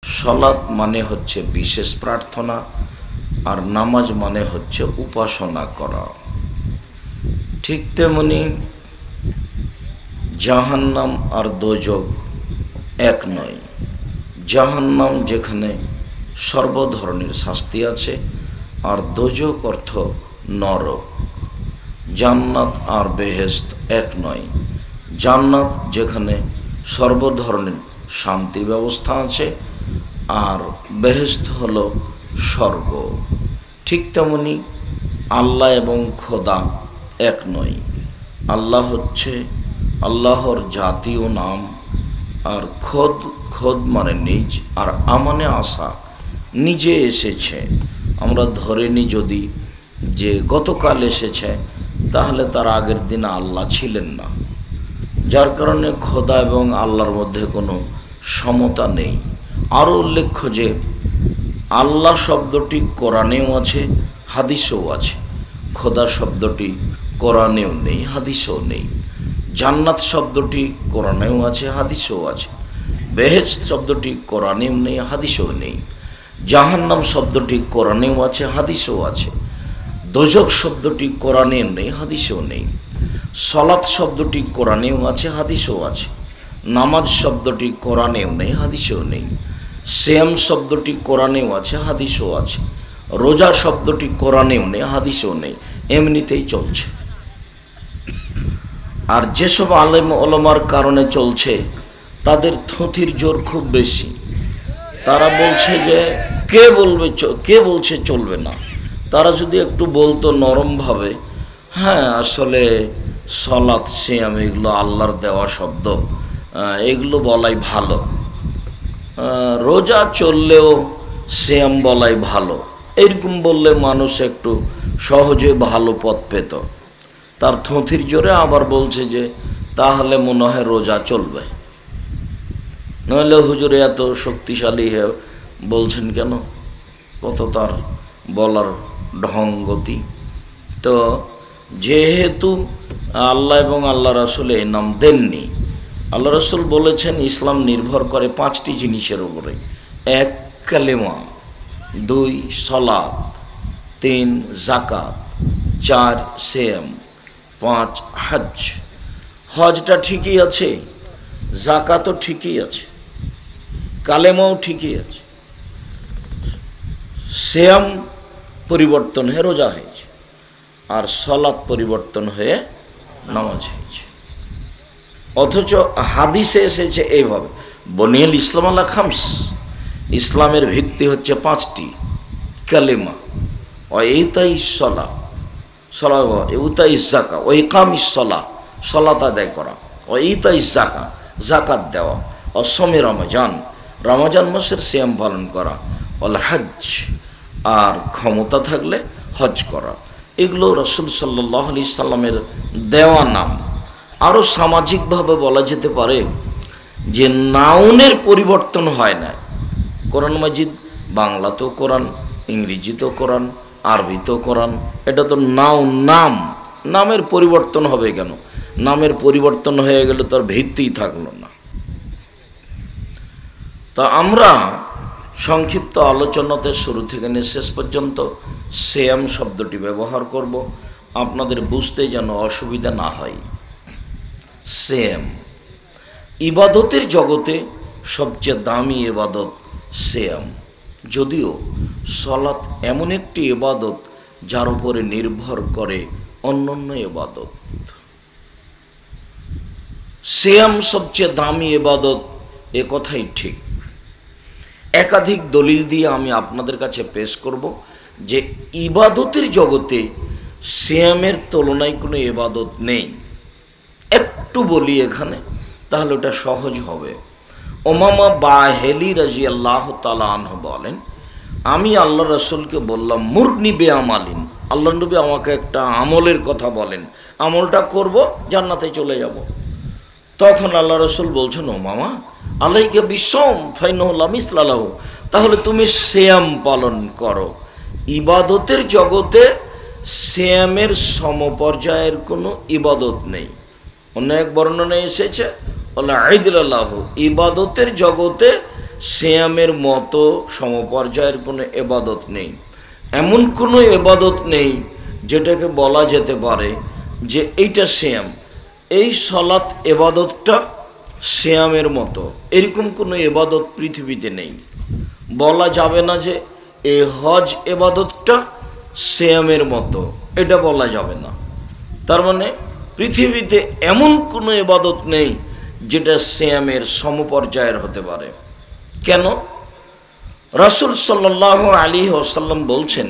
সলাত মানে হচ্ছে বিশেষ প্রার্থনা, আর নামাজ মানে হচ্ছে উপাসনা করা। ঠিক তেমনি জাহান্নাম আর দোজখ এক নয়। জাহান্নাম যেখানে সর্বধরনের শাস্তি আছে, আর দোজখ অর্থ নরক। জান্নাত আর বেহেশত এক নয়। জান্নাত যেখানে সর্বধরনের শান্তির ব্যবস্থা আছে, আর বেহেশত হলো স্বর্গ। ঠিক তেমনি আল্লাহ এবং খোদা এক নয়। আল্লাহ হচ্ছে আল্লাহর জাতীয় নাম, আর খোদ মানে নিজ, আর আমানে আসা নিজে এসেছে। আমরা ধরে নিই যদি যে গতকাল এসেছে, তাহলে তার আগের দিন আল্লাহ ছিলেন না, যার কারণে খোদা এবং আল্লাহর মধ্যে কোনো সমতা নেই। আরও উল্লেখ্য যে আল্লাহ শব্দটি কোরআনেও আছে, হাদিসেও আছে। খোদা শব্দটি কোরআনেও নেই, হাদিসেও নেই। জান্নাত শব্দটি কোরআনেও আছে, হাদিসেও আছে। বেহেশত শব্দটি কোরআনেও নেই, হাদিসেও নেই। জাহান্নাম শব্দটি কোরআনেও আছে, হাদিসেও আছে। দোজখ শব্দটি কোরআনেও নেই, হাদিসেও নেই। সলাত শব্দটি কোরআনেও আছে, হাদিসেও আছে। নামাজ শব্দটি কোরআনেও নেই, হাদিসেও নেই। সিয়াম শব্দটি কোরআনেও আছে, হাদিসেও আছে। রোজা শব্দটি কোরআনেও নেই, হাদিসেও নেই। এমনিতেই চলছে। আর যেসব আলেম ওলামার কারণে চলছে, তাদের থুথির জোর খুব বেশি। তারা বলছে যে কে বলছে চলবে না। তারা যদি একটু বলতো নরমভাবে, হ্যাঁ আসলে সলাত সিয়াম এগুলো আল্লাহর দেওয়া শব্দ, এগুলো বলাই ভালো। রোজা চললেও সিয়াম বলাই ভালো, এরকম বললে মানুষ একটু সহজে ভালো পথ পেত। তার থুথির জোরে আবার বলছে যে তাহলে মনে হয় রোজা চলবে। নইলে হুজুরে এত শক্তিশালী বলছেন কেন? কত তার বলার ঢং গতি। তো যেহেতু আল্লাহ এবং আল্লাহ রাসূল এই নাম দেননি, আল্লাহ রাসূল বলেছেন ইসলাম নির্ভর করে 5টি জিনিসের উপরে। 1 কালেমা, 2 সলাত, 3 যাকাত, 4 সিয়াম, 5 হজ। হজটা ঠিকই আছে, যাকাতও ঠিকই আছে, কালেমাও ঠিকই আছে। সিয়াম পরিবর্তন হয়ে রোজা হয়েছে, আর সলাত পরিবর্তন হয়ে নামাজ হয়েছে। অথচ হাদিসে এসেছে এইভাবে, বনিয়াল ইসলাম আলা খামস, ইসলামের ভিত্তি হচ্ছে 5টি। কালেমা, ও ইতাই সলা, ইতাই যাকা, ও ইকামিস সলা, সলাত আদায় করা, ও ইতাই যাকা, যাকাত দেওয়া, ও সমে রমজান, রমজান মাসের সিয়াম পালন করা, ওল হজ, আর ক্ষমতা থাকলে হজ করা। এগুলো রাসূল সাল্লাল্লাহু আলাইহি সাল্লামের দেওয়া নাম। আরও সামাজিকভাবে বলা যেতে পারে যে নাউনের পরিবর্তন হয় না। কোরআন মাজিদ বাংলাতেও কোরআন, ইংরেজিতেও কোরআন, আরবিতেও কোরআন। এটা তো নাম, নামের পরিবর্তন হবে কেন? নামের পরিবর্তন হয়ে গেলে তার ভিত্তিই থাকলো না। তা আমরা সংক্ষিপ্ত আলোচনাতে শুরু থেকে নিয়ে শেষ পর্যন্ত সিয়াম শব্দটি ব্যবহার করব, আপনাদের বুঝতে যেন অসুবিধা না হয়। সিয়াম ইবাদতের জগতে সবচেয়ে দামি ইবাদত সিয়াম। যদিও সলাত এমন একটি ইবাদত যার উপরে নির্ভর করে অন্যান্য ইবাদত। সিয়াম সবচেয়ে দামি ইবাদত, এ কথাই ঠিক। একাধিক দলিল দিয়ে আমি আপনাদের কাছে পেশ করব যে ইবাদতের জগতে সিয়ামের তুলনায় কোনো ইবাদত নেই। একটু বলি এখানে, তাহলে ওটা সহজ হবে। উমামা বাহেলি রাদিয়াল্লাহু তাআলা আনহু বলেন, আমি আল্লাহ রাসূলকে বললাম, মুরনি বে আমালিন, আল্লাহ নবী আমাকে একটা আমলের কথা বলেন, আমলটা করব, জান্নাতে চলে যাব। তখন আল্লাহ রাসূল বলছেন, ও মামা আলাইকা বিসম ফাইনাহু লা মিসলা লাহু, তাহলে তুমি সিয়াম পালন করো। ইবাদতের জগতে সিয়ামের সমপর্যায়ের কোনো ইবাদত নেই। অন্য এক বর্ণনায় এসেছে, ইবাদতের জগতে সিয়ামের মতো সমপর্যায়ের কোনো এবাদত নেই। এমন কোনো এবাদত নেই যেটাকে বলা যেতে পারে যে এইটা সিয়াম, এই সালাত এবাদতটা সিয়ামের মতো, এরকম কোনো এবাদত পৃথিবীতে নেই। বলা যাবে না যে এই হজ এবাদতটা সিয়ামের মতো, এটা বলা যাবে না। তার মানে পৃথিবীতে এমন কোনো এবাদত নেই যেটা সিয়ামের সমপর্যায়ের হতে পারে। কেন? রাসূল সাল্লাল্লাহু আলাইহি ওয়াসাল্লাম বলছেন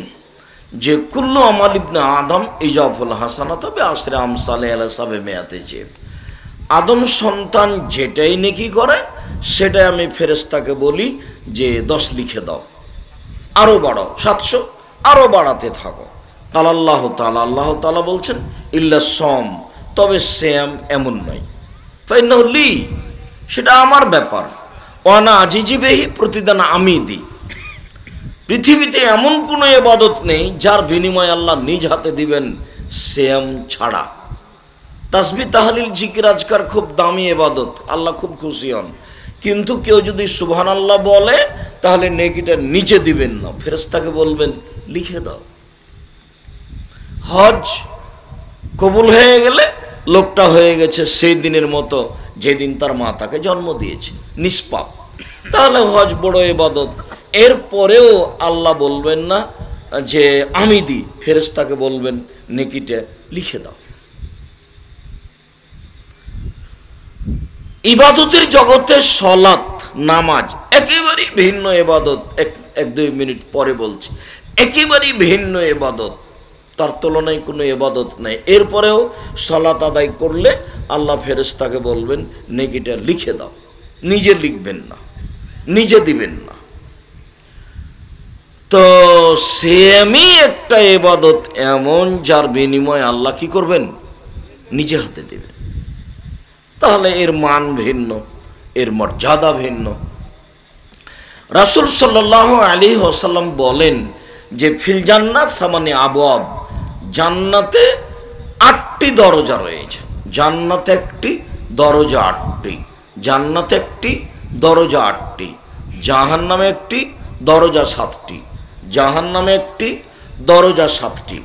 যে কুল্লু আমাল ইবনে আদম ইজাফুল হাসানাত বিআশরি আমসালি আলা সাবে মিয়াতি জিব। আদম সন্তান যেটাই নেকি করে সেটাই আমি ফেরেশতাকে বলি যে 10 লিখে দাও, আরও বাড়াও, 700 আরও বাড়াতে থাকো। আল্লাহ তাআলা বলছেন ইল্লা সম, তবে সিয়াম এমন নয়, ফাইন্নাহু লি, সেটা আমার ব্যাপার, ওয়ানা আজিজি বিহি, প্রতিদান আমি দিই। পৃথিবীতে এমন কোনো ইবাদত নেই যার বিনিময় আল্লাহ নিজ হাতে দিবেন সিয়াম ছাড়া। তাসবিহ তাহলিল জিকির আজকার খুব দামি ইবাদত, আল্লাহ খুব খুশি হন, কিন্তু কেউ যদি সুবহানাল্লাহ বলে তাহলে নেকিটা নিচে দিবেন না, ফেরেশতাকে বলবেন লিখে দাও। হজ কবুল হয়ে গেলে লোকটা হয়ে গেছে সেই দিনের মতো যেদিন তার মা তাকে জন্ম দিয়েছে, নিষ্পাপ। তাহলে হজ বড় ইবাদত। এরপরেও আল্লাহ বলবেন না যে আমি দিই, ফেরেশতাকে বলবেন নেকিটা লিখে দাও। ইবাদতের জগতে সলাত, নামাজ একেবারেই ভিন্ন ইবাদত। এক দুই মিনিট পরে বলছি, একেবারেই ভিন্ন ইবাদত, তার তুলনায় কোনো ইবাদত নাই। এরপরেও সালাত আদায় করলে আল্লাহ ফেরেশতাকে বলবেন নেকিটা লিখে দাও, নিজে লিখবেন না, নিজে দিবেন না। তো সিয়ামই একটা ইবাদত এমন যার বিনিময়ে আল্লাহ কি করবেন? নিজে হাতে দিবেন। তাহলে এর মান ভিন্ন, এর মর্যাদা ভিন্ন। রাসূল সাল্লাল্লাহু আলাইহি ওয়াসাল্লাম বলেন যে ফিল জান্নাত সামানি আবওয়াব, জান্নাতে 8টি দরজা রয়েছে। জান্নাতে একটি দরজা 8টি, জান্নাতে একটি দরজা 8টি, জাহান্নামে একটি দরজা 7টি, জাহান্নামে একটি দরজা 7টি।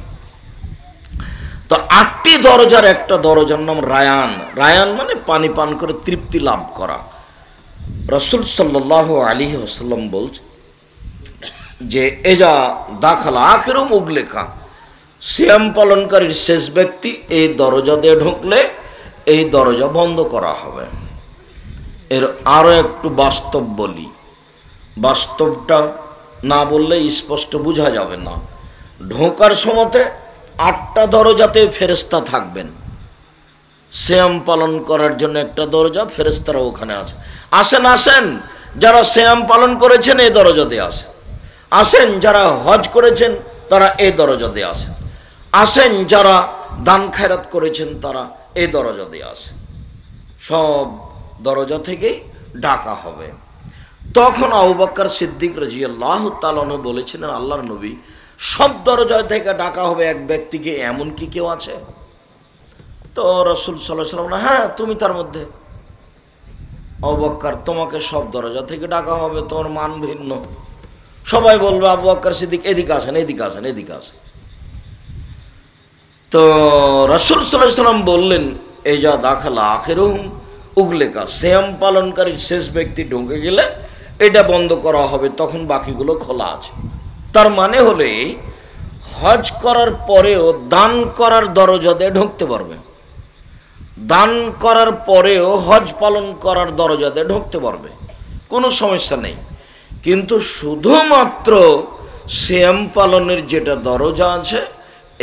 তো 8টি দরজার একটা দরজার নাম রায়ান। রায়ান মানে পানি পান করে তৃপ্তি লাভ করা। রাসূল সাল্লাল্লাহু আলাইহি ওয়াসাল্লাম বলছেন যে এজা দাখালা আখিরু মুগলেকা, সিয়াম পালনকারীর শেষ ব্যক্তি এই দরজা দিয়ে ঢুকলে এই দরজা বন্ধ করা হবে। এর আরও একটু বাস্তব বলি, বাস্তবটা না বললে স্পষ্ট বোঝা যাবে না। ঢোকার সময়তে 8টা দরজাতে ফেরেশতা থাকবেন। সিয়াম পালন করার জন্য একটা দরজা, ফেরেশতারা ওখানে আছে। আসেন আসেন, যারা সিয়াম পালন করেছেন এই দরজা দিয়ে আসেন। আসেন যারা হজ করেছেন তারা এই দরজা দিয়ে আসেন। আসেন যারা দান খায়রাত করেছেন তারা এই দরজা দিয়ে আসেন। সব দরজা থেকেই ডাকা হবে। তখন আবু বকর সিদ্দিক রাদিয়াল্লাহু তাআলা আনহু বলেছিলেন, আল্লাহর নবী, সব দরজা থেকে ডাকা হবে এক ব্যক্তিকে, এমন কি কেউ আছে? তো রাসূল সাল্লাল্লাহু আলাইহি ওয়াসাল্লাম, হ্যাঁ তুমি তার মধ্যে। আবু বকর, তোমাকে সব দরজা থেকে ডাকা হবে, তোমার মান ভিন্ন। সবাই বলবে আবু বকর সিদ্দিক এদিকে আসেন, এদিকে আসেন, এদিকে আসেন। তো রাসূল সাল্লাল্লাহু আলাইহি ওয়াসাল্লাম বললেন এই যা দাখালা আখিরুহুম উগলেকা, সিয়াম পালনকারীর শেষ ব্যক্তি ঢুকে গেলে এটা বন্ধ করা হবে, তখন বাকিগুলো খোলা আছে। তার মানে হলে হজ করার পরেও দান করার দরজা দিয়ে ঢুকতে পারবে, দান করার পরেও হজ পালন করার দরজা দিয়ে ঢুকতে পারবে, কোনো সমস্যা নেই। কিন্তু শুধুমাত্র সিয়াম পালনের যেটা দরজা আছে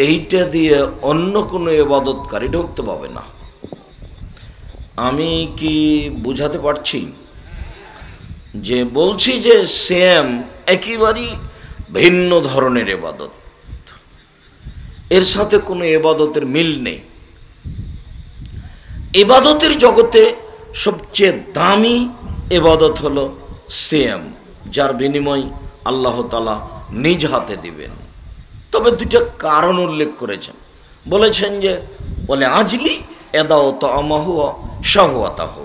এইটা দিয়ে অন্য কোনো ইবাদতকারী ঢুকতে পাবে না। আমি কি বুঝাতে পারছি? যে বলছি যে সিয়াম একেবারেই ভিন্ন ধরনের ইবাদত, এর সাথে কোনো ইবাদতের মিল নেই। ইবাদতের জগতে সবচেয়ে দামি ইবাদত হলো সিয়াম, যার বিনিময় আল্লাহ তাআলা নিজ হাতে দিবেন। তবে দুইটা কারণ উল্লেখ করেছেন, বলেছেন যে বলে আজলি এদাও তামাহু শাহওয়াতাহু,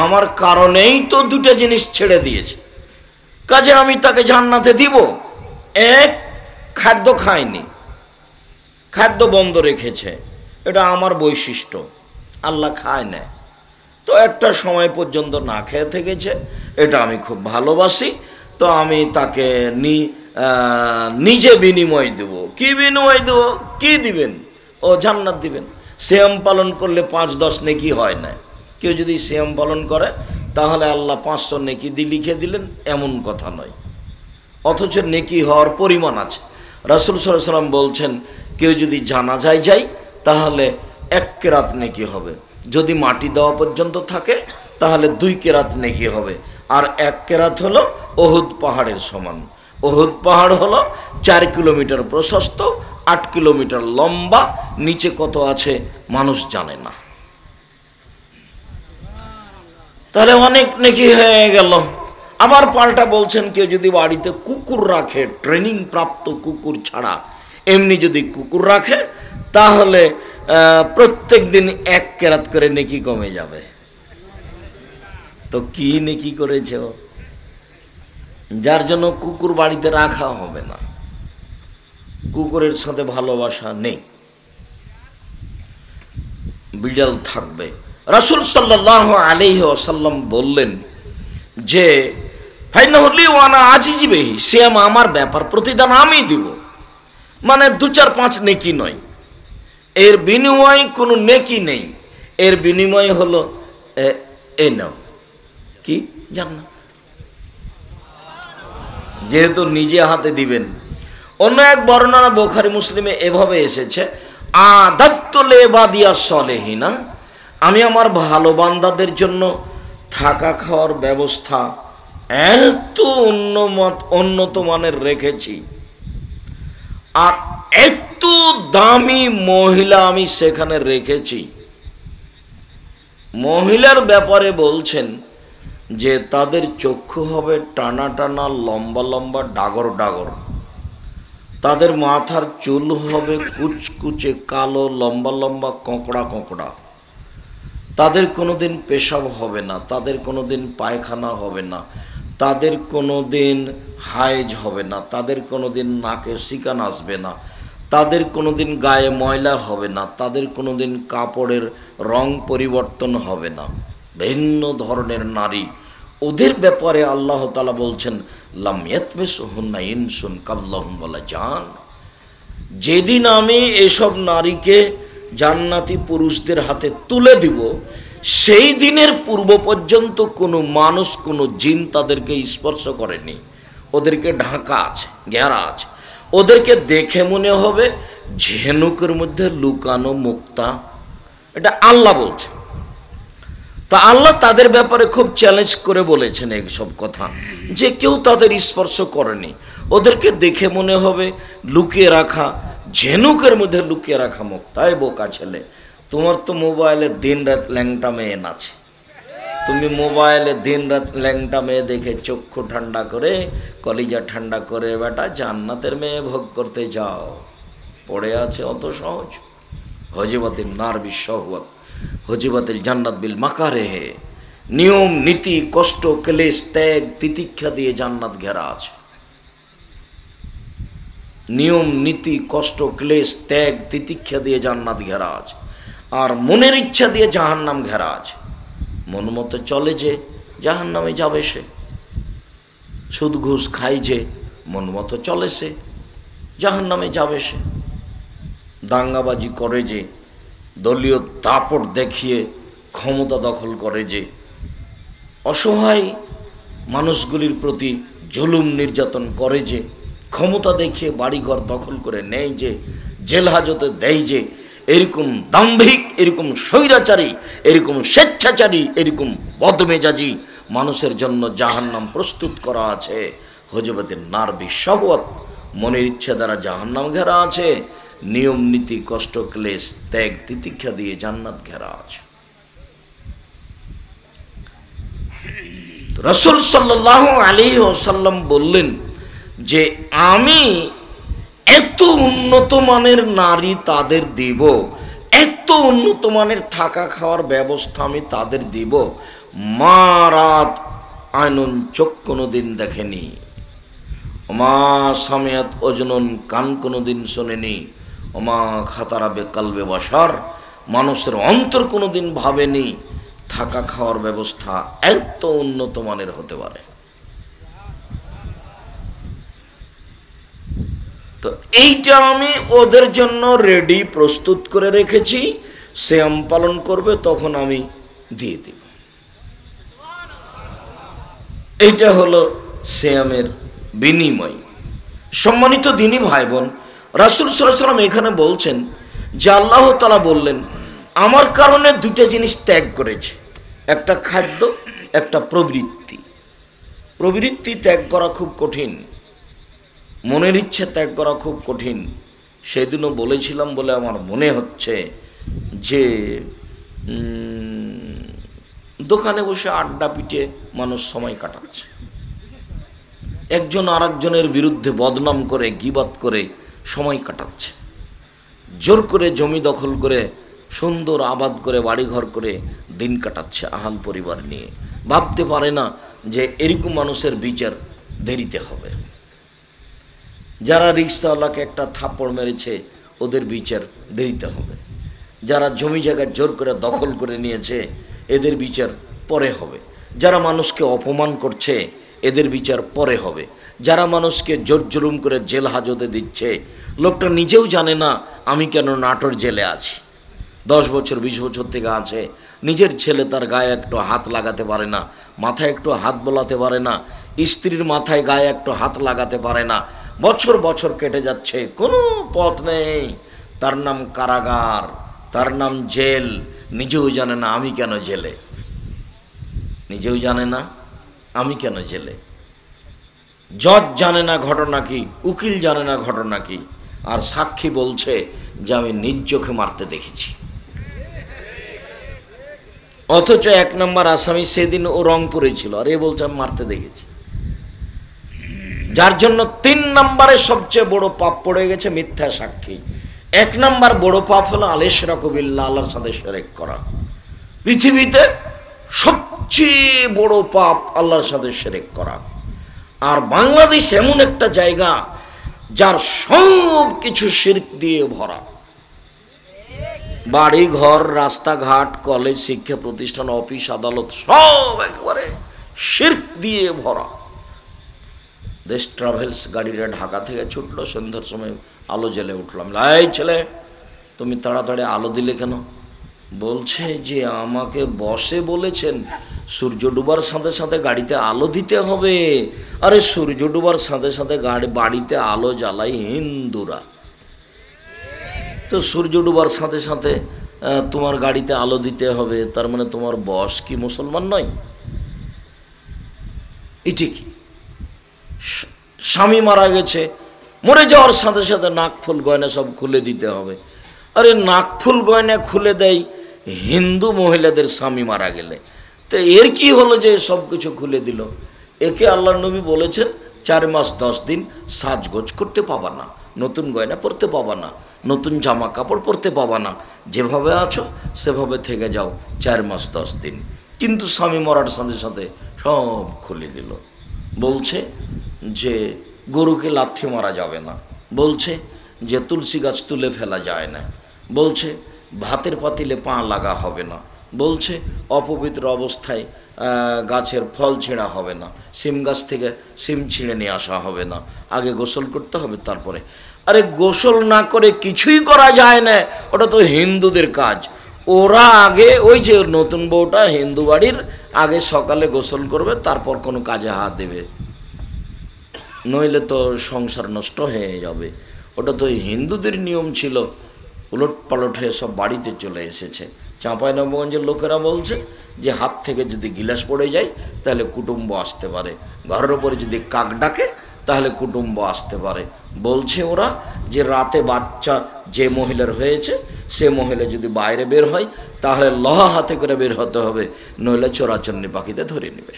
আমার কারণেই তো দুটো জিনিস ছেড়ে দিয়েছে। কাজে আমি তাকে জান্নাতে দিব। এক, খাদ্য খায়নি, খাদ্য বন্ধ রেখেছে, এটা আমার বৈশিষ্ট্য, আল্লাহ খায় না, তো একটা সময় পর্যন্ত না খেয়ে থেকেছে, এটা আমি খুব ভালোবাসি, তো আমি তাকে নিজে বিনিময় দেব। কি বিনিময় দেব? কি দিবেন? ও জান্নাত দিবেন। সিয়াম পালন করলে 5-10 নেকি হয় না। কেউ যদি সিয়াম পালন করে তাহলে আল্লাহ 500 নেকি লিখে দিলেন, এমন কথা নয়। অথচ নেকি হওয়ার পরিমাণ আছে। রাসূল সাল্লাল্লাহু আলাইহি ওয়াসাল্লাম বলছেন, কেউ যদি জানাজায় যায় তাহলে 1 কেরাত নেকি হবে, যদি মাটি দেওয়া পর্যন্ত থাকে তাহলে 2 কেরাত নেকি হবে। আর 1 কেরাত হলো উহুদ পাহাড়ের সমান। উহুদ পাহাড় হলো 4 কিলোমিটার প্রশস্ত, 8 কিলোমিটার লম্বা, নিচে কত আছে মানুষ জানে না। তাহলে অনেক নেকি হয়ে গেল। আবার পাল্টা বলছেন, কেউ যদি বাড়িতে কুকুর রাখে, ট্রেনিং প্রাপ্ত কুকুর ছাড়া এমনি যদি কুকুর রাখে তাহলে প্রত্যেক দিন 1 কেরাত করে নেকি কমে যাবে। তো কি নেকি করেছে ও? যার জন্য কুকুর বাড়িতে রাখা হবে না, কুকুরের সাথে ভালোবাসা নেই, বিড়াল থাকবে। রাসূল সাল্লাল্লাহু আলাইহি ওয়াসাল্লাম বললেন যে ফাইনাহু লি ওয়া আনা আজিজি বিহি, সিয়াম আমার ব্যাপার, প্রতিদান আমি দিব। মানে 2-4-5 নেকি নয়, এর বিনিময়ে কোনো নেকি নেই। এর বিনিময় হলো এ নাও কি জান্নাত, যেহেতু নিজে হাতে দিবেন। অন্য এক বর্ণনা বুখারী মুসলিমে এভাবে এসেছে, আদাত্তুল ইবাদিয়াস সলিহিনা, আমি আমার ভালো বান্দাদের জন্য থাকা খাওয়ার ব্যবস্থা এত উন্নত মানের রেখেছি, আর এত দামি মহিলা আমি সেখানে রেখেছি। মহিলার ব্যাপারে বলছেন যে তাদের চক্ষু হবে টানা টানা, লম্বা লম্বা, ডাগর ডাগর, তাদের মাথার চুল হবে কুচকুচে কালো, লম্বা লম্বা, কোঁকড়া কোঁকড়া, তাদের কোনোদিন পেশাব হবে না, তাদের কোনোদিন পায়খানা হবে না, তাদের কোনোদিন হাইজ হবে না, তাদের কোনোদিন নাকে শিকান আসবে না, তাদের কোনোদিন গায়ে ময়লা হবে না, তাদের কোনোদিন কাপড়ের রং পরিবর্তন হবে না। ভিন্ন ধরনের নারী, ওদের ব্যাপারে আল্লাহ তাআলা বলছেন লাম ইয়াতমিসহুন্না ইনসুন কাবলাহুম ওয়ালা জান, যেদিন আমি এসব নারীকে জান্নাতি পুরুষদের হাতে তুলে দিব, সেই দিনের পূর্ব পর্যন্ত কোনো মানুষ, কোনো জিন তাদেরকে স্পর্শ করেনি। ওদেরকে ঢাকা আছে, ঘেরা আছে, ওদেরকে দেখে মনে হবে ঝিনুকের মধ্যে লুকানো মুক্তা। এটা আল্লাহ বলছে। তা আল্লাহ তাদের ব্যাপারে খুব চ্যালেঞ্জ করে বলেছেন এইসব কথা, যে কেউ তাদের স্পর্শ করেনি, ওদেরকে দেখে মনে হবে লুকিয়ে রাখা, ঝিনুকের মধ্যে লুকিয়ে রাখা মুক্তা। এই বোকা ছেলে, তোমার তো মোবাইলে দিন রাত ল্যাংটা মেয়ে আছে, তুমি মোবাইলে দিন রাত ল্যাংটা মেয়ে দেখে চক্ষু ঠান্ডা করে, কলিজা ঠান্ডা করে বেটা জান্নাতের মেয়ে ভোগ করতে যাও। পড়ে আছে অত সহজ? হজিবাতিল নার বিশ্বহওয়াত, হজিবাতিল জান্নাত বিল মাকারেহে। নিয়ম নীতি, কষ্ট, ক্লেশ, ত্যাগ, তিতিক্ষা দিয়ে জান্নাত ঘেরা আছে। নিয়ম নীতি, কষ্ট, ক্লেশ, ত্যাগ, তিতিক্ষা দিয়ে জান্নাত ঘেরা আছে। আর মনের ইচ্ছা দিয়ে জাহান্নাম ঘেরা আছে। মন মতো চলে যে জাহান্নামে যাবে সে, সুদ ঘুষ খায় যে মন মতো চলে সে জাহান্নামে যাবে সে, দাঙ্গাবাজি করে যে, দলীয় দাপট দেখিয়ে ক্ষমতা দখল করে যে, অসহায় মানুষগুলির প্রতি জুলুম নির্যাতন করে যে, ক্ষমতা দেখিয়ে বাড়িঘর দখল করে নেয় যে, জেল হাজতে দেয় যে, এরকম দাম্ভিক, এরকম স্বৈরাচারী, এরকম স্বেচ্ছাচারী, এরকম বদমেজাজি মানুষের জন্য জাহান্নাম প্রস্তুত করা আছে। হজবতের নার বিশ্বহওয়াত, মনের ইচ্ছা দ্বারা জাহান্নাম ঘেরা আছে। নিয়ম নীতি, কষ্ট, ক্লেশ, ত্যাগ, তিতিক্ষা দিয়ে জান্নাত ঘেরা আছে। রাসূল সাল্লাল্লাহু আলাইহি ওয়াসাল্লাম বললেন যে আমি এত উন্নত মানের নারী তাদের দিব, এত উন্নত মানের থাকা খাওয়ার ব্যবস্থা আমি তাদের দিব, মা রাত আইনুন চোখ কোনোদিন দেখেনি, ওমা সামিয়াত ওজনুন কান কোনোদিন শোনেনি, ওমা খাতারাবে কালবে বাসার মানুষের অন্তর কোনোদিন ভাবেনি থাকা খাওয়ার ব্যবস্থা এত উন্নত মানের হতে পারে। তো এইটা আমি ওদের জন্য রেডি প্রস্তুত করে রেখেছি, সিয়াম পালন করবে তখন আমি দিয়ে দিব। এইটা হলো সিয়ামের বিনিময়। সম্মানিত দিনী ভাই বোন, রাসূল সাল্লাল্লাহু আলাইহি ওয়াসাল্লাম এখানে বলছেন যে আল্লাহ তাআলা বললেন আমার কারণে দুটো জিনিস ত্যাগ করেছে, একটা খাদ্য, একটা প্রবৃত্তি। প্রবৃত্তি ত্যাগ করা খুব কঠিন, মনের ইচ্ছে ত্যাগ করা খুব কঠিন। সেদিনও বলেছিলাম বলে আমার মনে হচ্ছে যে দোকানে বসে আড্ডা পিটে মানুষ সময় কাটাচ্ছে, একজন আরেকজনের বিরুদ্ধে বদনাম করে গীবত করে সময় কাটাচ্ছে, জোর করে জমি দখল করে সুন্দর আবাদ করে বাড়িঘর করে দিন কাটাচ্ছে আহাল পরিবার নিয়ে। ভাবতে পারে না যে এরকম মানুষের বিচার দেরিতে হবে। যারা রিক্সাওয়ালাকে একটা থাপ্পড় মেরেছে ওদের বিচার দেরিতে হবে। যারা জমি জায়গা জোর করে দখল করে নিয়েছে এদের বিচার পরে হবে। যারা মানুষকে অপমান করছে এদের বিচার পরে হবে। যারা মানুষকে জোর জুলুম করে জেল হাজতে দিচ্ছে, লোকটা নিজেও জানে না আমি কেন নাটোর জেলে আছি, 10 বছর 20 বছর থেকে আছে, নিজের ছেলে তার গায়ে একটু হাত লাগাতে পারে না, মাথায় একটু হাত বোলাতে পারে না, স্ত্রীর মাথায় গায়ে একটু হাত লাগাতে পারে না, বছর বছর কেটে যাচ্ছে, কোনো পথ নেই, তার নাম কারাগার, তার নাম জেল। নিজেও জানে না আমি কেন জেলে, নিজেও জানে না আমি কেন জেলে। জজ জানে না ঘটনা কি, উকিল জানে না ঘটনা কি, আর সাক্ষী বলছে যে আমি নিজ চোখে মারতে দেখেছি। অথচ 1 নম্বর আসামি সেদিন ও রংপুরে ছিল, আর এ বলছে আমি মারতে দেখেছি। যার জন্য 3 নম্বরে সবচেয়ে বড় পাপ পড়ে গেছে মিথ্যা সাক্ষী। 1 নম্বর বড় পাপ হলো আল-ইশরাকু বিল্লাহ, আল্লাহর সাথে শিরক করা। পৃথিবীতে সবচেয়ে বড় পাপ আল্লাহর সাথে শিরক করা। আর বাংলাদেশ এমন একটা জায়গা যার সব কিছু শিরক দিয়ে ভরা, বাড়ি ঘর, রাস্তাঘাট, কলেজ, শিক্ষা প্রতিষ্ঠান, অফিস আদালত সব একেবারে শিরক দিয়ে ভরা। দেশ ট্রাভেলস গাড়িটা ঢাকা থেকে ছুটলো, সন্ধ্যার সময় আলো জ্বেলে উঠলাম। এই ছেলে তুমি তাড়াতাড়ি আলো দিলে কেন? বলছে যে আমাকে বসে বলেছেন সূর্য ডুবার সাথে সাথে গাড়িতে আলো দিতে হবে। আরে সূর্য ডুবার সাথে সাথে বাড়িতে আলো জ্বালাই হিন্দুরা, তো সূর্য ডুবার সাথে সাথে তোমার গাড়িতে আলো দিতে হবে, তার মানে তোমার বস কি মুসলমান নয়? এটি কি? স্বামী মারা গেছে, মরে যাওয়ার সাথে সাথে নাকফুল গয়না সব খুলে দিতে হবে। আরে নাকফুল গয়না খুলে দেয় হিন্দু মহিলাদের স্বামী মারা গেলে, তো এর কি হলো যে সব কিছু খুলে দিল? একে আল্লাহর নবী বলেছেন 4 মাস 10 দিন সাজগোজ করতে পাবা না, নতুন গয়না পরতে পাবা না, নতুন জামা কাপড় পরতে পাবা না, যেভাবে আছো সেভাবে থেকে যাও 4 মাস 10 দিন। কিন্তু স্বামী মরার সাথে সাথে সব খুলে দিল। বলছে যে গরুকে লাথি মারা যাবে না, বলছে যে তুলসী গাছ তুলে ফেলা যায় না, বলছে ভাতের পাতিলে পা লাগা হবে না, বলছে অপবিত্র অবস্থায় গাছের ফল ছিঁড়া হবে না, সিম গাছ থেকে সিম ছিঁড়ে নিয়ে আসা হবে না, আগে গোসল করতে হবে তারপরে। আরে গোসল না করে কিছুই করা যায় না, ওটা তো হিন্দুদের কাজ। ওরা আগে ওই যে নতুন বউটা হিন্দু বাড়ির আগে সকালে গোসল করবে, তারপর কোনো কাজে হাত দেবে, নইলে তো সংসার নষ্ট হয়ে যাবে। ওটা তো হিন্দুদের নিয়ম ছিল, উলট পালট হয়ে সব বাড়িতে চলে এসেছে। চাঁপাইনবাবগঞ্জের লোকেরা বলছে যে হাত থেকে যদি গিলাস পড়ে যায় তাহলে কুটুম্ব আসতে পারে, ঘরের ওপরে যদি কাক ডাকে তাহলে কুটুম্ব আসতে পারে। বলছে ওরা যে রাতে বাচ্চা যে মহিলার হয়েছে সে মহিলা যদি বাইরে বের হয় তাহলে লহা হাতে করে বের হতে হবে, নইলে চোরাচন্নি পাখিতে ধরে নেবে।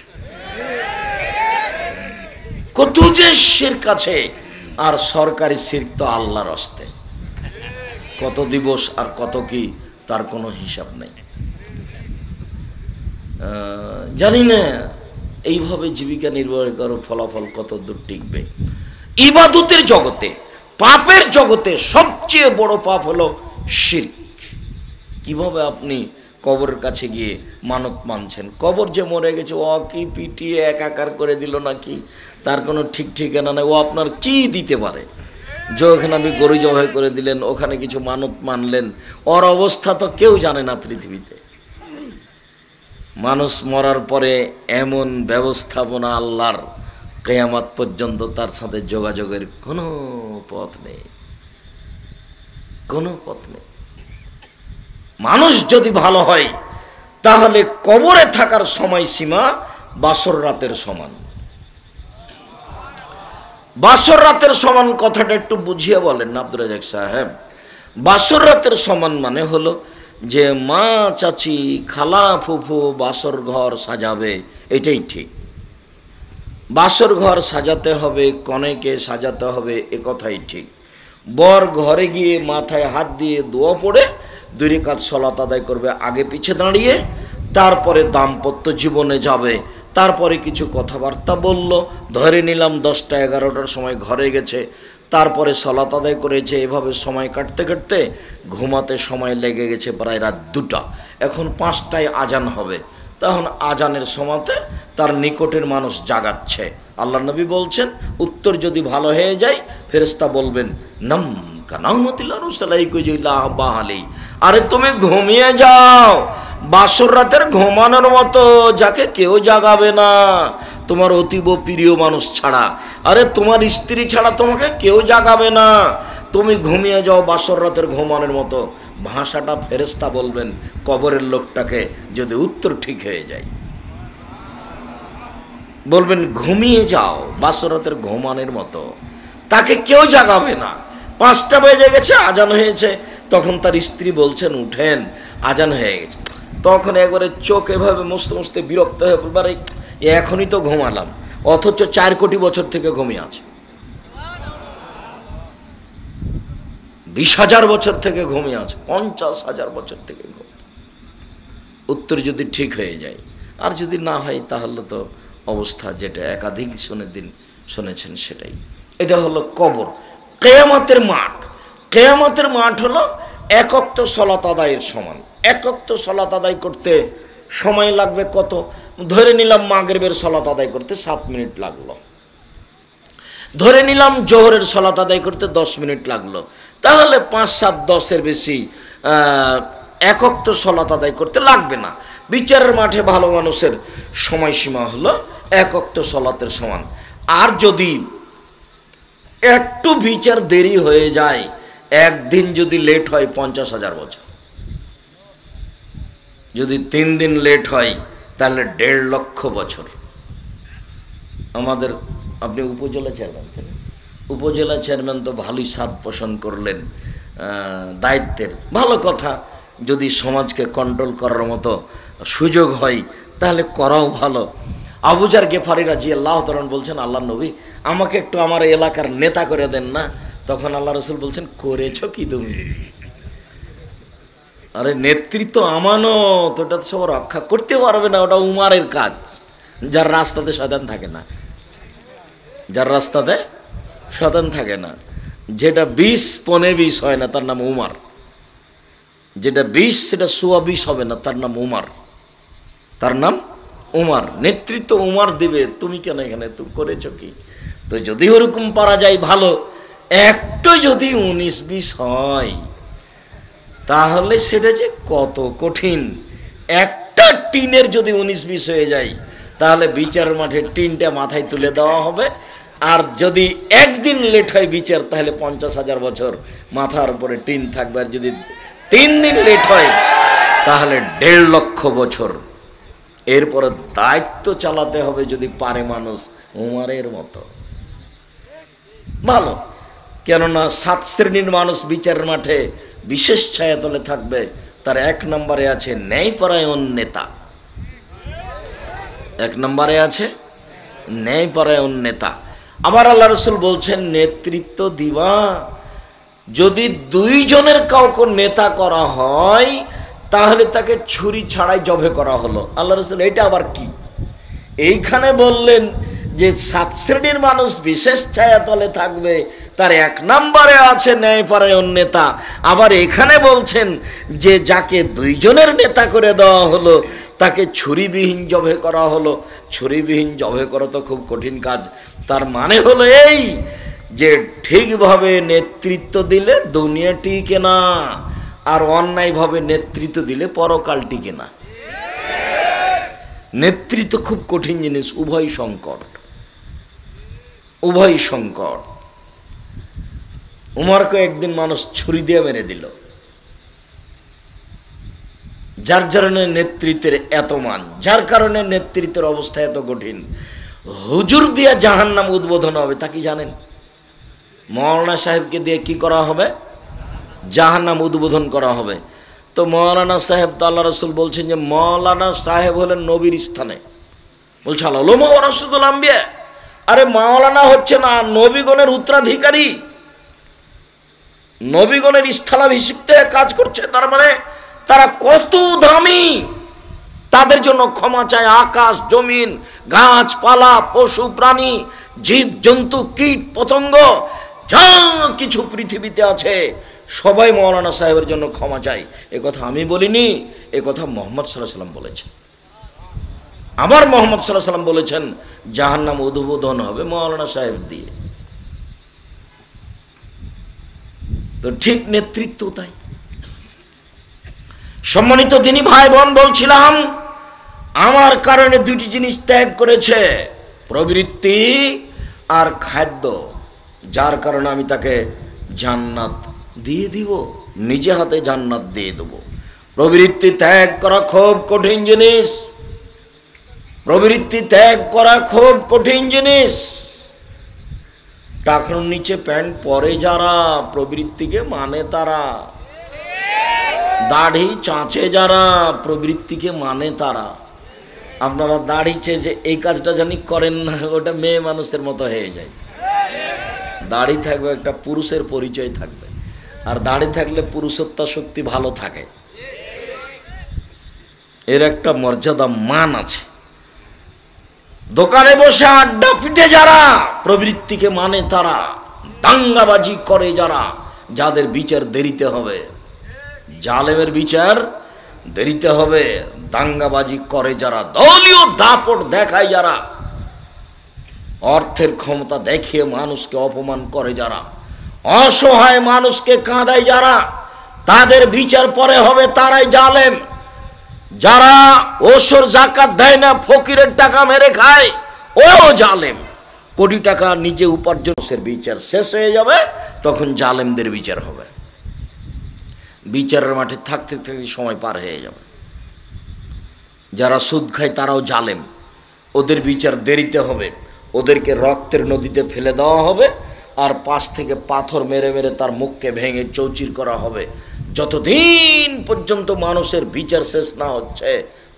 কত যে শিরক আছে, আর সরকারি শিরক তো আল্লাহর হস্তে, কত দিবস আর কত কি তার কোনো হিসাব নেই। জানি না এইভাবে জীবিকা নির্বাহ করো, ফলাফল কত দূর টিকবে? ইবাদতের জগতে, পাপের জগতে সবচেয়ে বড় পাপ হলো শিরক। কিভাবে আপনি কবরের কাছে গিয়ে মানত মানছেন? কবর যে মরে গেছে, ও কি পিটিয়ে একাকার করে দিল নাকি, তার কোনো ঠিক ঠিকানা নেই। ও আপনার কি দিতে পারে? যে ওখানে আপনি গরু জবাই করে দিলেন, ওখানে কিছু মানত মানলেন, ওর অবস্থা তো কেউ জানে না পৃথিবীতে। মানুষ মরার পরে এমন ব্যবস্থাপনা আল্লাহর, কিয়ামত পর্যন্ত তার সাথে যোগাযোগের কোনো পথ নেই, কোনো পথ নেই। মানুষ যদি ভালো হয় তাহলে কবরে থাকার সময়সীমা বাসর রাতের সমান। বাসর রাতের সমান কথাটা একটু বুঝিয়ে বলেন না আব্দুর রাজ্জাক সাহেব। বাসর রাতের সমান মানে হলো যে মা, চাচি, খালা, ফুফু বাসর ঘর সাজাবে, এটাই ঠিক। বাসর ঘর সাজাতে হবে, কনেকে সাজাতে হবে, এ কথাই ঠিক। বর ঘরে গিয়ে মাথায় হাত দিয়ে দোয়া পড়ে 2 রাকাত সালাত আদায় করবে আগে পিছে দাঁড়িয়ে, তারপরে দাম্পত্য জীবনে যাবে। তারপরে কিছু কথাবার্তা বলল, ধরে নিলাম 10টা 11টার সময় ঘরে গেছে, তারপরে সালাত আদায় করেছে। এভাবে সময় কাটতে কাটতে ঘুমাতে সময় লেগে গেছে প্রায় রাত 2টা। এখন 5টায় আজান হবে, তখন আজানের সময়তে তার নিকটের মানুষ জাগাচ্ছে। আল্লাহ নবী বলছেন, উত্তর যদি ভালো হয়ে যায় ফেরেশতা বলবেন নাম কানাউমাতিল্লাহ রুসালাইকুজিল্লাহ বাহালি, আরে তুমি ঘুমিয়ে যাও বাসর রাতের ঘুমানোর মতো, যাকে কেউ জাগাবে না তোমার অতীব প্রিয় মানুষ ছাড়া। আরে তোমার স্ত্রী ছাড়া তোমাকে কেউ জাগাবে না, তুমি ঘুমিয়ে যাও বাসর রাতের ঘুমানোর মতো। ভাষাটা ফেরেশতা বলবেন কবরের লোকটাকে, যদি উত্তর ঠিক হয়ে যায় বলবেন ঘুমিয়ে যাও বাসর রাতের ঘুমানোর মতো, তাকে কেউ জাগাবে না। 5টা বেজে গেছে, আজান হয়েছে, তখন তার স্ত্রী বলছেন উঠেন, আজান হয়ে গেছে। তখন একবারে চোখ এভাবে মুছতে মুছতে বিরক্ত হয়ে বলবার, এখনই তো ঘুমালাম, অথচ 4 কোটি বছর থেকে ঘুমিয়ে আছে, 20,000 বছর থেকে ঘুমিয়ে আছে, 50,000 বছর থেকে ঘুমিয়ে। উত্তর যদি ঠিক হয়ে যায়, আর যদি না হয় তাহলে তো অবস্থা যেটা একাধিক শুনেছেন সেটাই। এটা হলো কবর। কিয়ামতের মাঠ, কিয়ামতের মাঠ হলো 1 ওয়াক্ত সালাত আদায়ের সমান। 1 ওয়াক্ত সালাত আদায় করতে সময় লাগবে কত? ধরে নিলাম মাগরিবের সালাত আদায় করতে 7 মিনিট লাগলো, ধরে নিলাম জোহরের সালাত আদায় করতে 10 মিনিট লাগলো, তাহলে 5, 7, 10-এর বেশি 1 ওয়াক্ত সালাত আদায় করতে লাগবে না। বিচারের মাঠে ভালো মানুষের সময়সীমা হলো 1 ওয়াক্ত সালাতের সমান। আর যদি একটু বিচার দেরি হয়ে যায়, একদিন যদি লেট হয় 50,000 বছর, যদি 3 দিন লেট হয় তাহলে 1.5 লক্ষ বছর। আমাদের, আপনি উপজেলা চেয়ারম্যান, উপজেলা চেয়ারম্যান তো ভালোই স্বাদ পোষণ করলেন দায়িত্বের, ভালো কথা। যদি সমাজকে কন্ট্রোল করার মতো সুযোগ হয় তাহলে করাও ভালো। আবু যার গেফারি রাদিয়াল্লাহু তাআলা বলছেন, আল্লাহ নবী আমাকে একটু আমার এলাকার নেতা করে দেন না। তখন আল্লাহ রাসূল বলছেন, করেছো কি তুমি? আরে নেতৃত্ব আমানত, ওটা তো সব রক্ষা করতে পারবে না, ওটা উমারের কাজ। যার রাস্তাতে শয়তান থাকে না, যার রাস্তাতে শয়তান থাকে না, যেটা 20-15 হয় না তার নাম উমার, যেটা 20 সেটা 20 হবে না তার নাম উমার, তার নাম উমার। নেতৃত্ব উমার দিবে, তুমি কেন এখানে, তুমি করেছো কি? তো যদি ওরকম পারা যায় ভালো, একটু যদি 19-20 হয় তাহলে সেটা যে কত কঠিন। একটা টিনের যদি 19-20 হয়ে যায় তাহলে বিচারের মাঠে টিনটা মাথায় তুলে দেওয়া হবে। আর যদি একদিন লেট হয় বিচার, তাহলে 50,000 বছর মাথার উপরে টিন থাকবে। আর যদি 3 দিন লেট হয় তাহলে 1.5 লক্ষ বছর। এরপরে দায়িত্ব চালাতে হবে যদি পারে মানুষ উমারের মতো ভালো। কেননা 7 শ্রেণীর মানুষ বিচারের মাঠে বিশেষ ছায়াতলে থাকবে। তার 1 নম্বরে আছে ন্যায়পরায়ণ নেতা, 1 নম্বরে আছে ন্যায়পরায়ণ নেতা। আবার আল্লাহ রাসূল বলছেন, নেতৃত্ব দিবা যদি 2 জনের কাউকে নেতা করা হয় তাহলে তাকে ছুরি ছাড়াই জবে করা হলো। আল্লাহ রাসূল, এটা আবার কি? এইখানে বললেন যে 7 শ্রেণীর মানুষ বিশেষ ছায়াতলে থাকবে, তার 1 নম্বরে আছে ন্যায়পরায়ণ নেতা। আবার এখানে বলছেন যে যাকে 2 জনের নেতা করে দেওয়া হলো তাকে ছুরিবিহীন জবে করা হলো। ছুরিবিহীন জবে করা তো খুব কঠিন কাজ। তার মানে হলো এই যে ঠিকভাবে নেতৃত্ব দিলে দুনিয়া টিকে না, আর অন্যায়ভাবে নেতৃত্ব দিলে পরকাল টিকে না। নেতৃত্ব খুব কঠিন জিনিস, উভয় সংকট, উভয় সংকট। উমরকে একদিন মানুষ ছুরি দিয়ে মেরে দিল, যার কারণে নেতৃত্বের এত মান, যার কারণে নেতৃত্বের অবস্থা এত কঠিন। হুজুর দিয়া জাহান্নাম উদ্বোধন হবে, তা কি জানেন? মৌলানা সাহেবকে দিয়ে কি করা হবে? জাহান্নাম উদ্বোধন করা হবে। তো মৌলানা সাহেব তো আল্লাহ রসুল বলছেন যে মৌলানা সাহেব হলেন নবীর স্থানে। বলছে আল্লাহ রাসূলুল আম্বিয়া, আরে মাওলানা হচ্ছে না নবীগণের উত্তরাধিকারী, নবীগণের স্থলাভিষিক্ত কাজ করছে, তার মানে তারা কত দামি। তাদের জন্য ক্ষমা চায় আকাশ জমিন, গাছপালা, পশু প্রাণী, জীব জন্তু, কীট পতঙ্গ, যা কিছু পৃথিবীতে আছে সবাই মৌলানা সাহেবের জন্য ক্ষমা চাই। এ কথা আমি বলিনি, এ কথা মুহাম্মদ সাল্লাল্লাহু আলাইহি ওয়াসাল্লাম বলেছেন। আবার মুহাম্মদ সাল্লাল্লাহু আলাইহি ওয়াসাল্লাম বলেছেন জাহান্নাম উদ্বোধন হবে মৌলানা সাহেব দিয়ে। তো ঠিক নেতৃত্ব তাই। সম্মানিত দিনী ভাই বোন, বলছিলাম আমার কারণে 2টি জিনিস ত্যাগ করেছে, প্রবৃত্তি আর খাদ্য, যার কারণে আমি তাকে জান্নাত দিয়ে দিব, নিজে হাতে জান্নাত দিয়ে দেব। প্রবৃত্তি ত্যাগ করা খুব কঠিন জিনিস, প্রবৃত্তি ত্যাগ করা খুব কঠিন জিনিস। টাকার নিচে প্যান্ট পরে যারা প্রবৃত্তিকে মানে তারা, দাড়ি চাঁচে যারা প্রবৃত্তিকে মানে তারা। আপনারা দাড়ি চেয়ে এই কাজটা জানি করেন না, ওটা মেয়ে মানুষের মতো হয়ে যায়। দাড়ি থাকবে একটা পুরুষের পরিচয় থাকবে, আর দাড়ি থাকলে পুরুষত্ব শক্তি ভালো থাকে, এর একটা মর্যাদা মান আছে। দোকানে বসে আড্ডা পিটে যারা প্রবৃত্তিকে মানে তারা, দাঙ্গাবাজি করে যারা, যাদের বিচার দেরিতে হবে, জালেমের বিচার দেরিতে হবে, দাঙ্গাবাজি করে যারা, দলীয় দাপট দেখায় যারা, অর্থের ক্ষমতা দেখিয়ে মানুষকে অপমান করে যারা, অসহায় মানুষকে কাঁদায় যারা, তাদের বিচার পরে হবে, তারাই জালেম। যারা ওসর জাকাত দেয় না, ফকিরের টাকা মেরে খায়, ও জালেম। কোটি টাকা নিজে উপার্জনের বিচার শেষ হয়ে যাবে, তখন জালেমদের বিচার হবে। বিচারের মাঠে থাকতে থাকতে সময় পার হয়ে যাবে। যারা সুদ খায় তারাও জালেম, ওদের বিচার দেরিতে হবে, ওদেরকে রক্তের নদীতে ফেলে দেওয়া হবে, আর পাশ থেকে পাথর মেরে মেরে তার মুখকে ভেঙে চৌচির করা হবে। যতদিন পর্যন্ত মানুষের বিচার শেষ না হচ্ছে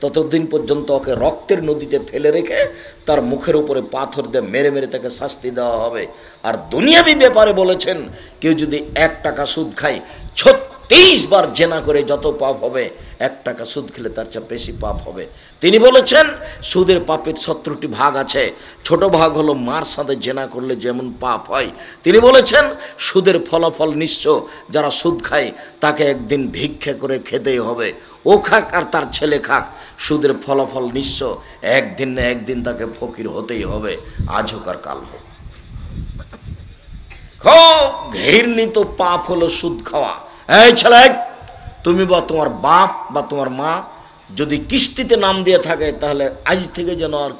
ততদিন পর্যন্ত ওকে রক্তের নদীতে ফেলে রেখে তার মুখের উপরে পাথর দিয়ে মেরে মেরে তাকে শাস্তি দেওয়া হবে। আর দুনিয়াবি ব্যাপারে বলেছেন কেউ যদি 1 টাকা সুদ খায় 36 বার জেনা করে যত পাপ হবে, 1 টাকা সুদ খেলে তার চেয়ে বেশি পাপ হবে। তিনি বলেছেন সুদের পাপের 17টি ভাগ আছে, ছোট ভাগ হলো মার সাথে জেনা করলে যেমন পাপ হয়। তিনি বলেছেন সুদের ফলাফল নিঃস্ব, যারা সুদ খায় তাকে একদিন ভিক্ষা করে খেতেই হবে, ও খাক আর তার ছেলে খাক, সুদের ফলাফল নিঃস্ব, একদিন না একদিন তাকে ফকির হতেই হবে, আজ হোক আর কাল হোক। খুব ঘৃণিত পাপ হলো সুদ খাওয়া। এই ছেলে, তুমি বা তোমার বাপ বা তোমার মা যদি কিস্তিতে নাম দিয়ে থাকে তাহলে আজ থেকে যেন আর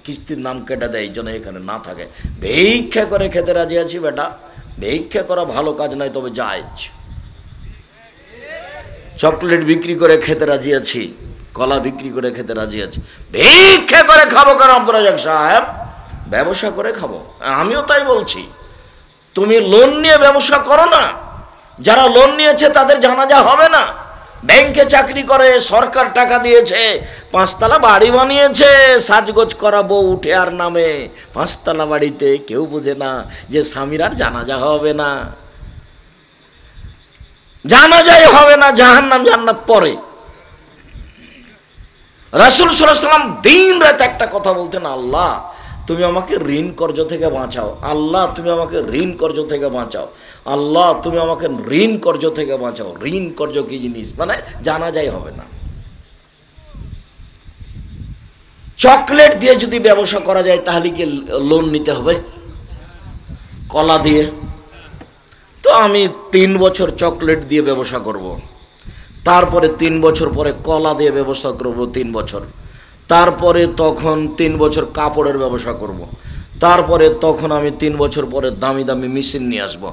কিস্তির নাম কেটে দেয়, যেন এখানে না থাকে। ভিক্ষা করে খেতে রাজি আছি বেটা, ভিক্ষা করা ভালো কাজ নয়, তবে জায়েজ। চকলেট বিক্রি করে খেতে রাজি আছি, কলা বিক্রি করে খেতে রাজি আছি, ভিক্ষা করে খাবো কেন আব্দুর রাজ্জাক সাহেব? ব্যবসা করে খাবো। আমিও তাই বলছি, তুমি লোন নিয়ে ব্যবসা করো না। যারা লোন নিয়েছে তাদের জানাজা হবে না। ব্যাংকে চাকরি করে, সরকার টাকা দিয়েছে, 5 তলা বাড়ি বানিয়েছে, সাজগোজ করা বউ উঠে আর নামে 5 তলা বাড়িতে, কেউ বোঝে না যে স্বামীর আর জানাজা হবে না, জানাজাই হবে না, জাহান্নাম জান্নাত পরে। রাসূল সাল্লাল্লাহু আলাইহি ওয়াসাল্লাম দিন রাত একটা কথা বলতেন, আল্লাহ তুমি আমাকে ঋণ কর্জ থেকে বাঁচাও, আল্লাহ তুমি আমাকে ঋণ কর্জ থেকে বাঁচাও, আল্লাহ তুমি আমাকে ঋণ কর্জ থেকে বাঁচাও। ঋণ কর্জ কি জিনিস মানে জানা যায় হবে না। চকলেট দিয়ে যদি ব্যবসা করা যায় তাহলে কি লোন নিতে হবে? কলা দিয়ে তো আমি 3 বছর চকলেট দিয়ে ব্যবসা করব, তারপরে 3 বছর পরে কলা দিয়ে ব্যবসা করব 3 বছর, তারপরে তখন 3 বছর কাপড়ের ব্যবসা করব, তারপরে তখন আমি 3 বছর পরে দামি দামি মেশিন নিয়ে আসব,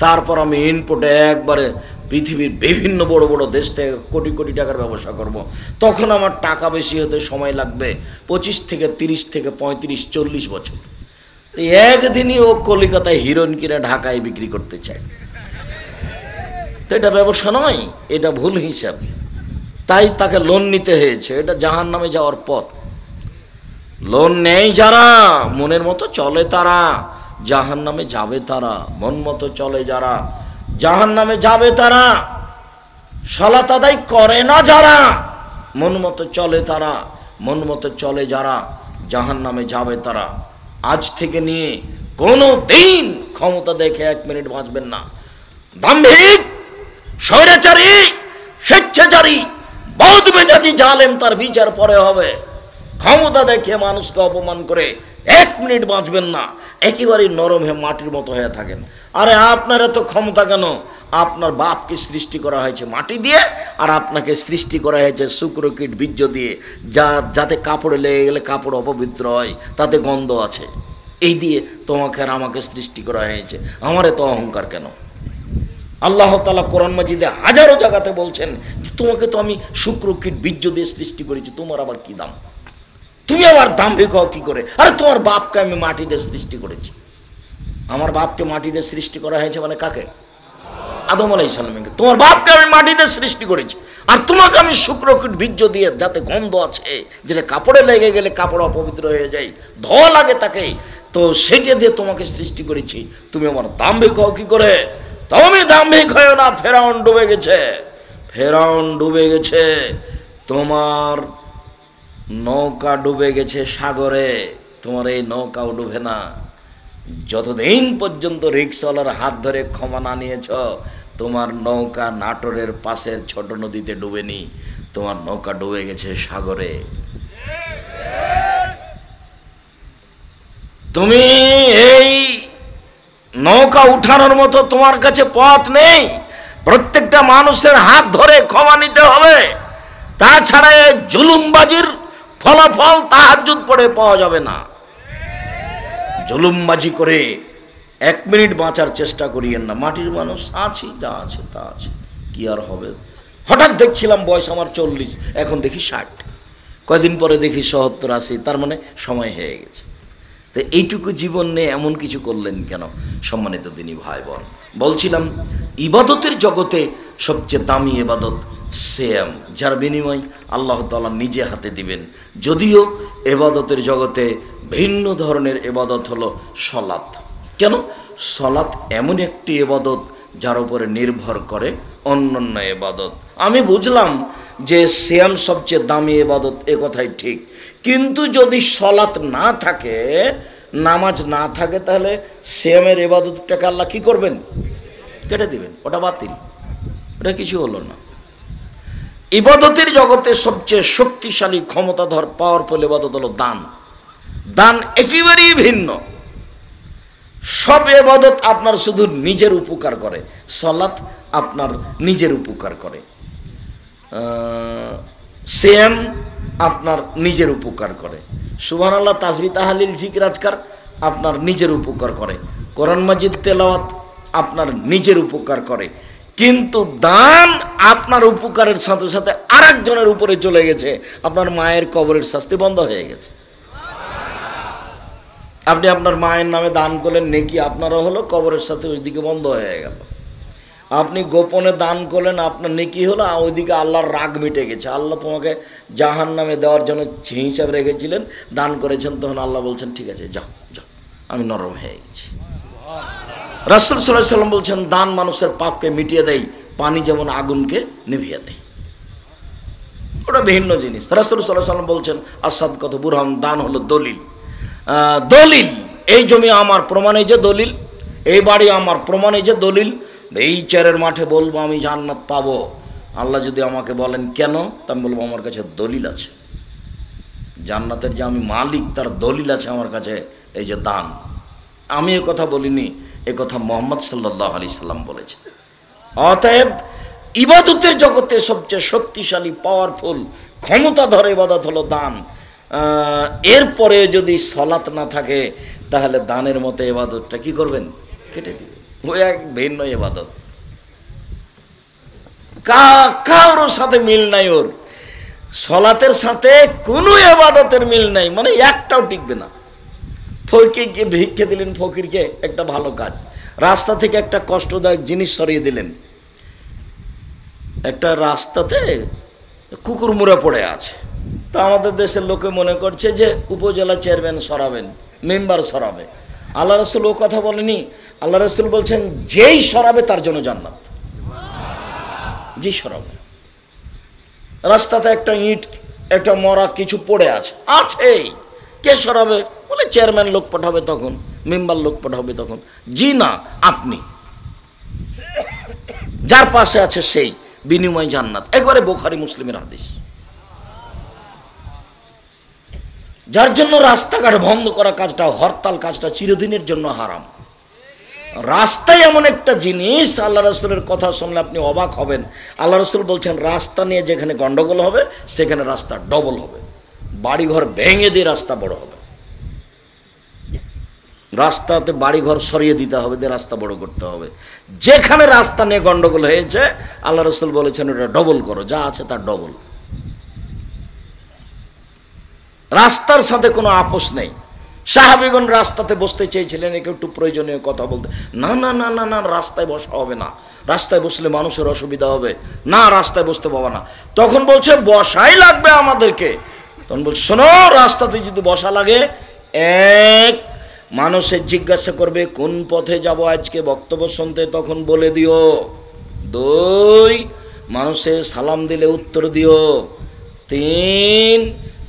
তারপর আমি ইনপুটে একবারে পৃথিবীর বিভিন্ন বড় বড় দেশ থেকে কোটি কোটি টাকার ব্যবসা করব। তখন আমার টাকা বেশি হতে সময় লাগবে 25 থেকে 30 থেকে 35 40 বছর। একদিনই ও কলিকাতায় হিরোইন কিনে ঢাকায় বিক্রি করতে চায়, তো এটা ব্যবসা নয়, এটা ভুল হিসাব। তাই তাকে লোন নিতে হয়েছে, এটা জাহান্নামে যাওয়ার পথ। লোন নেই যারা, মনের মতো চলে তারা জাহান্নামে যাবে, তারা মন মতো চলে যারা জাহান্নামে যাবে, তারা সালাত আদায় করে না যারা, মন মতো চলে তারা, মন মতো চলে যারা জাহান্নামে যাবে তারা। আজ থেকে নিয়ে কোনো দিন ক্ষমতা দেখে 1 মিনিট বাঁচবেন না। দাম্ভিক, স্বৈরাচারী, স্বেচ্ছাচারী, বদমেজাজি জালেম তার বিচার পরে হবে। ক্ষমতা দেখে মানুষকে অপমান করে 1 মিনিট বাঁচবেন না, একেবারেই নরম হয়ে মাটির মতো হয়ে থাকেন। আরে আপনার এত ক্ষমতা কেন? আপনার বাপকে সৃষ্টি করা হয়েছে মাটি দিয়ে, আর আপনাকে সৃষ্টি করা হয়েছে শুক্রকীট বীর্য দিয়ে, যাতে কাপড়ে লেগে গেলে কাপড় অপবিত্র হয়, তাতে গন্ধ আছে। এই দিয়ে তোমাকে আর আমাকে সৃষ্টি করা হয়েছে। আমার এত অহংকার কেন? আল্লাহ তাআলা কোরআন মাজিদে হাজারো জায়গাতে বলছেন যে তোমাকে তো আমি শুক্রকীট বীর্য দিয়ে সৃষ্টি করেছি, তোমার আবার কি দাম? তুমি আবার দাম্ভিক হও কি করে? আরে তোমার বাপকে আমি মাটি দিয়ে সৃষ্টি করেছি। আমার বাপকে মাটি দিয়ে সৃষ্টি করা হয়েছে মানে কাকে? আদম আলাইহিস সালামকে। তোমার বাপকে আমি মাটি দিয়ে সৃষ্টি করেছি, আর তোমাকে আমি শুক্রকীট বীর্য দিয়ে, যাতে গন্ধ আছে, যেটা কাপড়ে লেগে গেলে কাপড় অপবিত্র হয়ে যায়, ধোয়া লাগে তাকে, তো সেটা দিয়ে তোমাকে সৃষ্টি করেছি। তুমি আমার দাম্ভিক হও কি করে? তুমি দাম্ভিক হয়েও না, ফেরাউন ডুবে গেছে, ফেরাউন ডুবে গেছে, তোমার নৌকা ডুবে গেছে সাগরে, তোমার এই নৌকাও ডুবে না। যতদিন পর্যন্ত রিক্সাওয়ালার হাত ধরে ক্ষমা না নিয়েছ, তোমার নৌকা নাটোরের পাশের ছোট নদীতে ডুবেনি, তোমার নৌকা ডুবে গেছে সাগরে। তুমি এই নৌকা উঠানোর মতো তোমার কাছে পথ নেই। প্রত্যেকটা মানুষের হাত ধরে ক্ষমা নিতে হবে, তাছাড়া জুলুমবাজির ফলাফল তাহাজ্জুদ পড়ে পাওয়া যাবে না। জুলুমবাজি করে 1 মিনিট বাঁচার চেষ্টা করিয়েন না। মাটির মানুষ আছি, যা আছে তা আছে, কি আর হবে। হঠাৎ দেখছিলাম বয়স আমার 40, এখন দেখি 60, কয়দিন পরে দেখি 70 80, তার মানে সময় হয়ে গেছে। তো এইটুকু জীবন নিয়ে এমন কিছু করলেন কেন? সম্মানিত দিনী ভাই বোন, বলছিলাম ইবাদতের জগতে সবচেয়ে দামি ইবাদত সিয়াম, যার বিনিময় আল্লাহ তাআলা নিজে হাতে দিবেন। যদিও ইবাদতের জগতে ভিন্ন ধরনের ইবাদত হলো সালাত। কেন? সালাত এমন একটি ইবাদত যার উপরে নির্ভর করে অন্যান্য ইবাদত। আমি বুঝলাম যে সিয়াম সবচেয়ে দামি ইবাদত, এ কথাই ঠিক, কিন্তু যদি সালাত না থাকে, নামাজ না থাকে, তাহলে সিয়ামের ইবাদতটাকে আল্লাহ কি করবেন? কেটে দিবেন, ওটা বাতিল, ওটা কিছু হলো না। ইবাদতের জগতে সবচেয়ে শক্তিশালী ক্ষমতাধর পাওয়ারফুল ইবাদত হলো দান। দান একেবারেই ভিন্ন। সব ইবাদত আপনার শুধু নিজের উপকার করে, সালাত আপনার নিজের উপকার করে, সিয়াম আপনার নিজের উপকার করে, সুবহানাল্লাহ তাসবিহ তাহলিল জিকির আজকার আপনার নিজের উপকার করে, কোরআন মাজিদ তেলাওয়াত আপনার নিজের উপকার করে। কিন্তু দান আপনার উপকারের সাথে সাথে আরেকজনের উপরে চলে গেছে, আপনার মায়ের কবরের শাস্তি বন্ধ হয়ে গেছে। আপনি আপনার মায়ের নামে দান করলেন, নেকি আপনারও হলো, কবরের সাথে ওইদিকে বন্ধ হয়ে গেল। আপনি গোপনে দান করলেন, আপনার নেকি হলো, ওইদিকে আল্লাহর রাগ মিটে গেছে। আল্লাহ তোমাকে জাহান্নামে দেওয়ার জন্য হিসাব রেখেছিলেন, দান করেছেন, তখন আল্লাহ বলছেন ঠিক আছে যাও যাও, আমি নরম হয়ে গেছি। রাসূল সাল্লাল্লাহু আলাইহি ওয়াসাল্লাম বলছেন দান মানুষের পাপকে মিটিয়ে দেয়, পানি যেমন আগুনকে নিভিয়ে দেয়। ওটা ভিন্ন জিনিস। রাসূল সাল্লাল্লাহু আলাইহি ওয়াসাল্লাম বলছেন আস-সাদকাত বুরহান, দান হলো দলিল। দলিল, এই জমি আমার প্রমাণে যে দলিল, এই বাড়ি আমার প্রমাণে যে দলিল, এই চেয়ারের মাঠে বলবো আমি জান্নাত পাবো। আল্লাহ যদি আমাকে বলেন কেন, তা আমি বলবো আমার কাছে দলিল আছে, জান্নাতের যে আমি মালিক তার দলিল আছে আমার কাছে, এই যে দান। আমি এ কথা বলিনি, এ কথা মুহাম্মদ সাল্লাল্লাহু আলাইহি সাল্লাম বলেছে। অতএব ইবাদতের জগতে সবচেয়ে শক্তিশালী, পাওয়ারফুল, ক্ষমতাধর ইবাদত হলো দান। এরপরে যদি সালাত না থাকে তাহলে দানের মতো ইবাদতটা কি করবেন? কেটে দিবেন। ওই এক ভিন্ন ইবাদত, কারোর সাথে মিল নাই ওর। সালাতের সাথে কোনো ইবাদতের মিল নাই, মানে একটাও টিকবে না। ফকিরকে ভিক্ষে দিলেন, ফকিরকে একটা ভালো কাজ, রাস্তা থেকে একটা কষ্টদায়ক জিনিস সরিয়ে দিলেন। একটা রাস্তাতে কুকুর মুড়ে পড়ে আছে, তা আমাদের দেশের লোকে মনে করছে যে উপজেলা চেয়ারম্যান সরাবেন, মেম্বার সরাবে। আল্লাহ রাসূল ও কথা বলেনি। আল্লাহ রাসূল বলছেন যেই সরাবে তার জন্য জান্নাত, যেই সরাবে। রাস্তাতে একটা ইট, একটা মরা কিছু পড়ে আছে, কে সরাবে? বলে চেয়ারম্যান লোক পাঠাবে, তখন মেম্বার লোক পাঠাবে। তখন জি না, আপনি, যার পাশে আছে সেই, বিনিময় জান্নাত। একবারে বুখারী মুসলিমের হাদিস। যার জন্য রাস্তাঘাট বন্ধ করা কাজটা, হরতাল কাজটা চিরদিনের জন্য হারাম। রাস্তায় এমন একটা জিনিস, আল্লাহ রাসূলের কথা শুনলে আপনি অবাক হবেন। আল্লাহ রাসূল বলছেন রাস্তা নিয়ে যেখানে গন্ডগোল হবে সেখানে রাস্তা ডবল হবে, বাড়িঘর ভেঙে দিয়ে রাস্তা বড় হবে। রাস্তাতে বাড়িঘর সরিয়ে দিতে হবে, দিয়ে রাস্তা বড় করতে হবে। যেখানে রাস্তা নিয়ে গন্ডগোল হয়েছে আল্লাহ রাসূল বলেছেন ওটা ডবল করো, যা আছে তার ডবল। রাস্তার সাথে কোনো আপোষ নেই। সাহাবীগণ রাস্তাতে বসতে চেয়েছিলেন, একটু প্রয়োজনীয় কথা বলতে, না না না না না, রাস্তায় বসা হবে না, রাস্তায় বসলে মানুষের অসুবিধা হবে, না রাস্তায় বসতে পাবো না। তখন বলছে বসাই লাগবে আমাদেরকে। তখন বলছে শোনো, রাস্তাতে যদি বসা লাগে, এক, মানুষের জিজ্ঞাসা করবে কোন পথে যাব আজকে বক্তব্য শুনতে, তখন বলে দিও। দুই, মানুষের সালাম দিলে উত্তর দিও। তিন,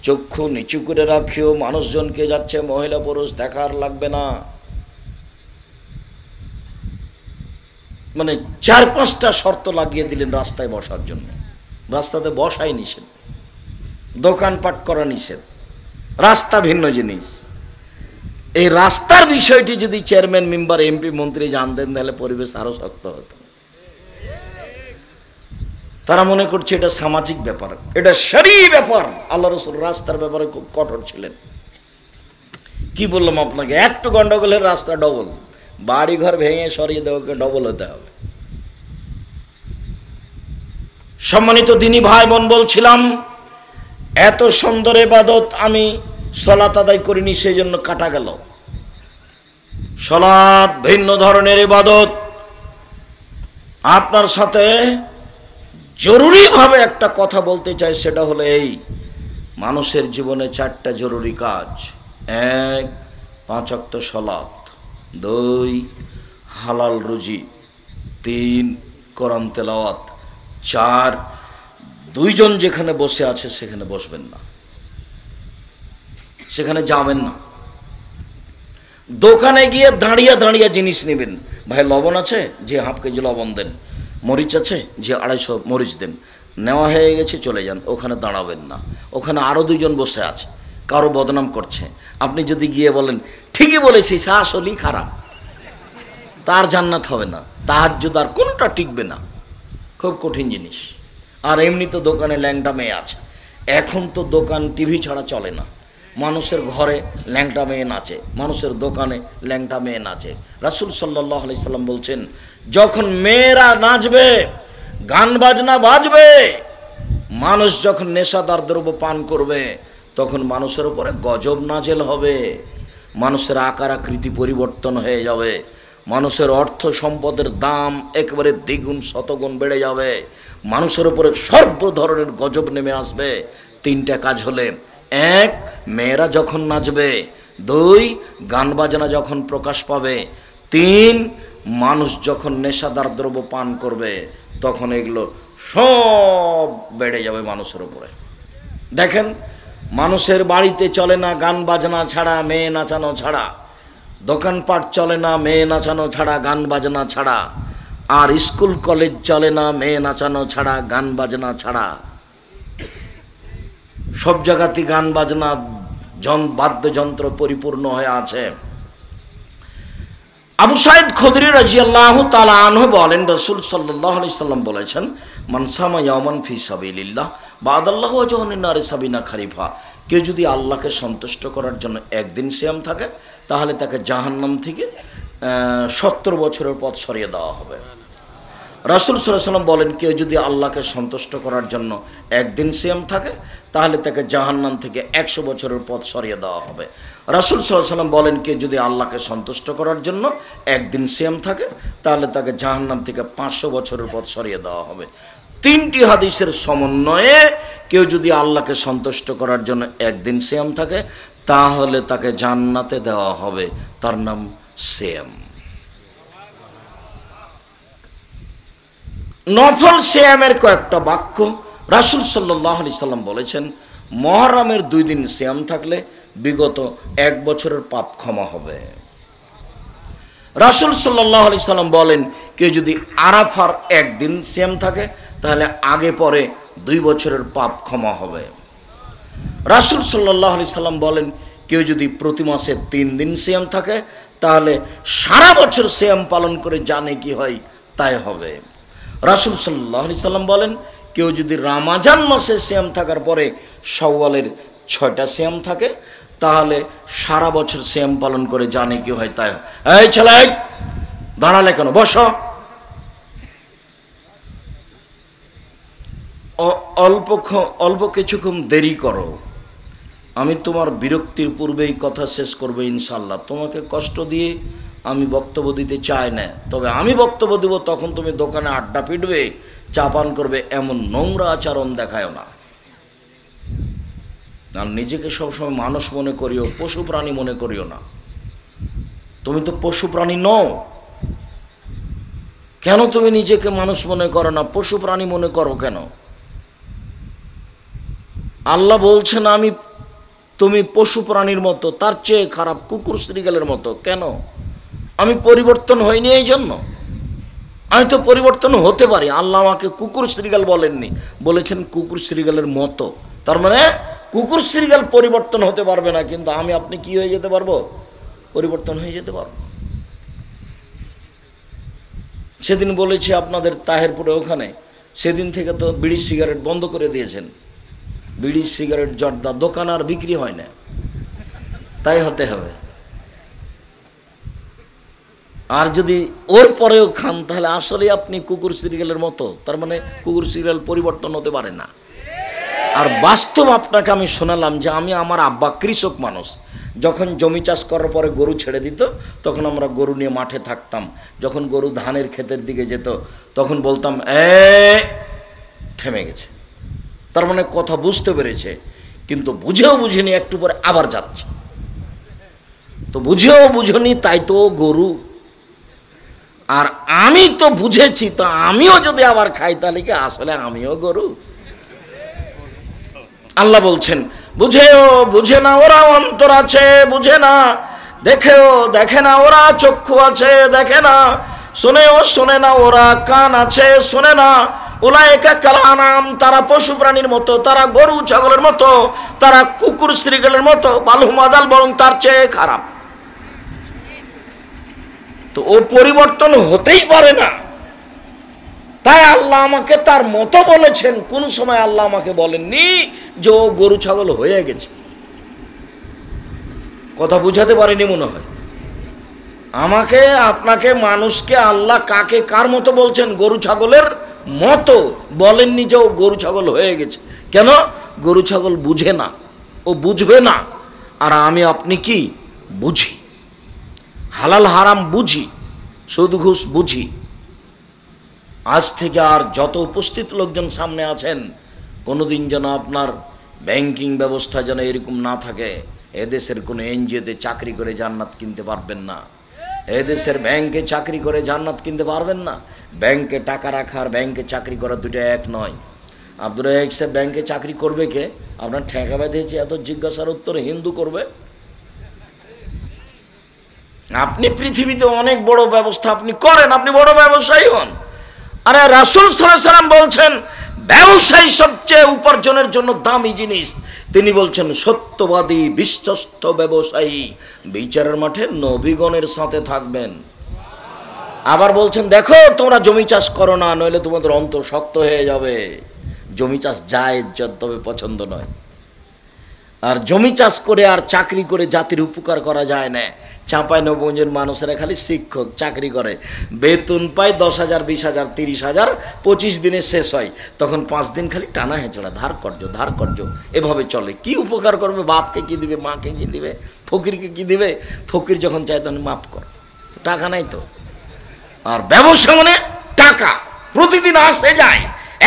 চক্ষু নিচু করে রাখিও, মানুষজনকে যাচ্ছে মহিলা পুরুষ দেখার লাগবে না। মানে 4-5টা শর্ত লাগিয়ে দিলেন রাস্তায় বসার জন্য। রাস্তাতে বসাই নিষেধ, দোকানপাট করা নিষেধ, রাস্তা ভিন্ন জিনিস। এই রাস্তার বিষয়টি যদি চেয়ারম্যান, মেম্বার, এমপি, মন্ত্রী জানতেন তাহলে পরিবেশ আরো শক্ত হতো। তারা মনে করছে এটা সামাজিক ব্যাপার, এটা শরঈ ব্যাপার। আল্লাহ রাসূল রাস্তার ব্যাপারে খুব কঠোর ছিলেন। কি বললাম আপনাকে, একটু গন্ডগোলের রাস্তা ডবল, বাড়িঘর ভেঙে সরিয়ে দেওয়াকে ডবল হতে হবে। সম্মানিত দিনী ভাই বোন, বলছিলাম এত সুন্দর ইবাদত আমি সালাত আদায় করিনি, সেই জন্য কাটা গেল। সালাত ভিন্ন ধরনের ইবাদত। আপনার সাথে জরুরিভাবে একটা কথা বলতে চাই, সেটা হলো এই, মানুষের জীবনে 4টা জরুরি কাজ। 1, 5 ওয়াক্ত সালাত। 2, হালাল রুজি। 3, কোরআন তেলাওয়াত। 4, 2 জন যেখানে বসে আছে সেখানে বসবেন না, সেখানে যাবেন না। দোকানে গিয়ে দাঁড়িয়ে দাঁড়িয়ে জিনিস নেবেন। ভাই লবণ আছে? যে ½ কেজি লবণ দেন। মরিচ আছে? যে 250 মরিচ দেন। নেওয়া হয়ে গেছে, চলে যান। ওখানে দাঁড়াবেন না, ওখানে আরও 2 জন বসে আছে, কারো বদনাম করছে। আপনি যদি গিয়ে বলেন ঠিকই বলেছিস, আসলেই খারাপ, তার জান্নাত হবে না, তাহাজ্জুদ আর কোনোটা টিকবে না। খুব কঠিন জিনিস। আর এমনি তো দোকানে ল্যাংটা মেয়ে আছে। এখন তো দোকান টিভি ছাড়া চলে না। মানুষের ঘরে ল্যাংটা মেয়ে নাচে, মানুষের দোকানে ল্যাংটা মেয়ে নাচে। রাসূল সাল্লাল্লাহু আলাইহি সাল্লাম বলছেন, যখন মেয়েরা নাচবে, গান বাজনা বাজবে, মানুষ যখন নেশাদার দ্রব্য পান করবে, তখন মানুষের উপরে গজব নাজেল হবে। মানুষের আকার আকৃতি পরিবর্তন হয়ে যাবে, মানুষের অর্থ সম্পদের দাম একেবারে দ্বিগুণ শতগুণ বেড়ে যাবে, মানুষের উপরে সর্ব ধরনের গজব নেমে আসবে। 3টা কাজ হলে, 1, মেয়েরা যখন নাচবে। 2, গান বাজনা যখন প্রকাশ পাবে। 3, মানুষ যখন নেশাদার দ্রব্য পান করবে, তখন এগুলো সব বেড়ে যাবে মানুষের উপরে। দেখেন, মানুষের বাড়িতে চলে না গান বাজনা ছাড়া, মেয়ে নাচানো ছাড়া। দোকানপাট চলে না মেয়ে নাচানো ছাড়া, গান বাজনা ছাড়া। আর স্কুল কলেজ চলে না মেয়ে নাচানো ছাড়া, গান বাজনা ছাড়া। সব জায়গাতে গান বাজনা বাদ্যযন্ত্র পরিপূর্ণ হয়ে আছে। আবু সাঈদ খুদরি রাদিয়াল্লাহু তাআলা আনহু বলেন, রাসূল সাল্লাল্লাহু আলাইহি সাল্লাম বলেছেন, মান সামা ইয়াওমান ফি সাবিলিল্লাহ বাদাল্লাহু ওয়াজহুন নারি সাবিনা খারিফা। কেউ যদি আল্লাহকে সন্তুষ্ট করার জন্য একদিন সিয়াম থাকে, তাহলে তাকে জাহান্নাম থেকে 70 বছরের পথ সরিয়ে দেওয়া হবে। রাসূল সাল্লাল্লাহু আলাইহি সাল্লাম বলেন, কেউ যদি আল্লাহকে সন্তুষ্ট করার জন্য একদিন সিয়াম থাকে, তাহলে তাকে জাহান্নাম থেকে 100 বছরের পথ সরিয়ে দেওয়া হবে। রাসূল সাল্লাল্লাহু আলাইহি সাল্লাম বলেন, কেউ যদি আল্লাহকে সন্তুষ্ট করার জন্য একদিন সিয়াম থাকে, তাহলে তাকে জাহান্নাম থেকে 500 বছরের পথ সরিয়ে দেওয়া হবে। 3টি হাদিসের সমন্বয়ে কেউ যদি আল্লাহকে সন্তুষ্ট করার জন্য একদিন সিয়াম থাকে, তাহলে তাকে জান্নাতে দেওয়া হবে। তার নাম সিয়াম। নফল সিয়ামের কয়েকটা বাক্য রাসূল সাল্লাল্লাহু আলাইহি সাল্লাম বলেছেন, মুহররমের 2 দিন সিয়াম থাকলে বিগত 1 বছরের পাপ ক্ষমা হবে। রাসূল সাল্লাল্লাহু আলাইহি সাল্লাম বলেন, কেউ যদি আরাফার 1 দিন সিয়াম থাকে, তাহলে আগে পরে 2 বছরের পাপ ক্ষমা হবে। রাসূল সাল্লাল্লাহু আলাইহি সাল্লাম বলেন, কেউ যদি প্রতি মাসে 3 দিন সিয়াম থাকে, তাহলে সারা বছর সিয়াম পালন করে জানে কি হয় তাই হবে। রাসূল সাল্লাল্লাহু আলাইহি সাল্লাম বলেন, কেউ যদি রমজান মাসে সিয়াম থাকার পরে শাওয়ালের 6টা সিয়াম থাকে, তাহলে সারা বছর সিয়াম পালন করে জানে কি হয় তাই। এই ছেলে, দাঁড়ালে কেন? বসো। অল্প কিছুক্ষণ দেরি করো, আমি তোমার বিরক্তির পূর্বেই কথা শেষ করবো ইনশাল্লাহ। তোমাকে কষ্ট দিয়ে আমি বক্তব্য দিতে চাই না, তবে আমি বক্তব্য দেব তখন তুমি দোকানে আড্ডা পিটবে, চা পান করবে, এমন নোংরা আচরণ দেখায় না। আর নিজেকে সবসময় মানুষ মনে করিও, পশু প্রাণী মনে করিও না। তুমি তো পশু প্রাণী নও। কেন তুমি নিজেকে মানুষ মনে করো না, পশু প্রাণী মনে করো কেন? আল্লাহ বলছেন তুমি পশু প্রাণীর মতো, তার চেয়ে খারাপ কুকুর শ্রীগালের মতো। কেন? আমি পরিবর্তন হইনি এই জন্য। আমি তো পরিবর্তন হতে পারি। আল্লাহ আমাকে কুকুর শ্রীগাল বলেননি, বলেছেন কুকুর শ্রীগালের মতো। তার মানে কুকুর শ্রীগাল পরিবর্তন হতে পারবে না, কিন্তু আমি আপনি কি হয়ে যেতে পারবো? পরিবর্তন হয়ে যেতে পারবো। সেদিন বলেছি আপনাদের তাহেরপুরে ওখানে, সেদিন থেকে তো বিড়ি সিগারেট বন্ধ করে দিয়েছেন। বিড়ি সিগারেট জর্দা দোকান আর বিক্রি হয় না, তাই হতে হবে। আর যদি ওর পরেও খান, তাহলে আসলে আপনি কুকুর শ্রীগালের মতো। তার মানে কুকুর শ্রীগাল পরিবর্তন হতে পারে না। আর বাস্তব আপনাকে আমি শোনালাম যে আমার আব্বা কৃষক মানুষ। যখন জমি চাষ করার পরে গরু ছেড়ে দিত, তখন আমরা গরু নিয়ে মাঠে থাকতাম। যখন গরু ধানের ক্ষেতের দিকে যেত, তখন বলতাম, থেমে গেছে। তার মানে কথা বুঝতে পেরেছে, কিন্তু বুঝেও বুঝিনি, একটু পরে আবার যাচ্ছে। তো বুঝেও বুঝনি, তাই তো গরু। আর আমি তো বুঝেছি, তো আমিও যদি আবার খাই, তাহলে কি আসলে আমিও গরু? আল্লাহ বলছেন, বুঝেও বুঝে না ওরা অন্তর আছে, বুঝে না। দেখেও দেখে না ওরা চক্ষু আছে, দেখে না। শুনেও শোনে না ওরা কান আছে, শোনে না। উলাইকা কাল আনাম, তারা পশু প্রাণীর মতো, তারা গরু ছাগলের মতো, তারা কুকুর শ্রীগালের মতো। বালহুম আদাল, বরং তার চেয়ে খারাপ। তো ও পরিবর্তন হতেই পারে না, তাই আল্লাহ আমাকে তার মতো বলেছেন। কোন সময় আল্লাহ আমাকে বলেননি যে ও গরু ছাগল হয়ে গেছে। কথা বুঝাতে পারিনি মনে হয়। আমাকে, আপনাকে, মানুষকে আল্লাহ কাকে কার মতো বলছেন? গরু ছাগলের মতো বলেননি যে ও গরু ছাগল হয়ে গেছে। কেন? গরু ছাগল বুঝে না, ও বুঝবে না। আর আমি আপনি কি বুঝি? হালাল হারাম বুঝি, সুদ ঘুষ বুঝি। আজ থেকে আর যত উপস্থিত লোকজন সামনে আছেন, কোনোদিন যেন আপনার ব্যাংকিং ব্যবস্থা যেন এরকম না থাকে। এদেশের কোনো এনজিওতে চাকরি করে জান্নাত কিনতে পারবেন না। এদেশের ব্যাংকে চাকরি করে জান্নাত কিনতে পারবেন না। ব্যাংকে টাকা রাখা আর ব্যাংকে চাকরি করা দুটো এক নয়। আব্দুর রাজ্জাক সাহেব ব্যাংকে চাকরি করবে কে? আপনার ঠেকা বেঁধেছে এত জিজ্ঞাসার উত্তরে হিন্দু করবে? আপনি পৃথিবীতে অনেক বড় ব্যবস্থা আপনি করেন, আপনি বড় ব্যবসায়ী হন। আরে রাসূল সাল্লাল্লাহু আলাইহি ওয়াসাল্লাম বলছেন ব্যবসায়ী সবচেয়ে উপার্জনের জন্য দামি জিনিস। তিনি বলছেন সত্যবাদী বিশ্বস্ত ব্যবসায়ী বিচারের মাঠে নবীগণের সাথে থাকবেন। আবার বলছেন দেখো তোমরা জমি চাষ করো না, নইলে তোমাদের অন্তর শক্ত হয়ে যাবে। জমি চাষ জায়েজ, তবে পছন্দ নয়। আর জমি চাষ করে আর চাকরি করে জাতির উপকার করা যায় না। চাঁপাইনবাবগঞ্জের মানুষেরা খালি শিক্ষক চাকরি করে, বেতন পায় 10,000, 20,000, 30,000, 25 দিনে শেষ হয়, তখন 5 দিন খালি টানা হেঁচড়া, ধার কর্য এভাবে চলে। কি উপকার করবে? বাপকে কি দিবে, মাকে কি দিবে, ফকিরকে কি দিবে? ফকির যখন চায় তখন মাফ কর, টাকা নাই তো। আর ব্যবসা মানে টাকা প্রতিদিন আসে যায়।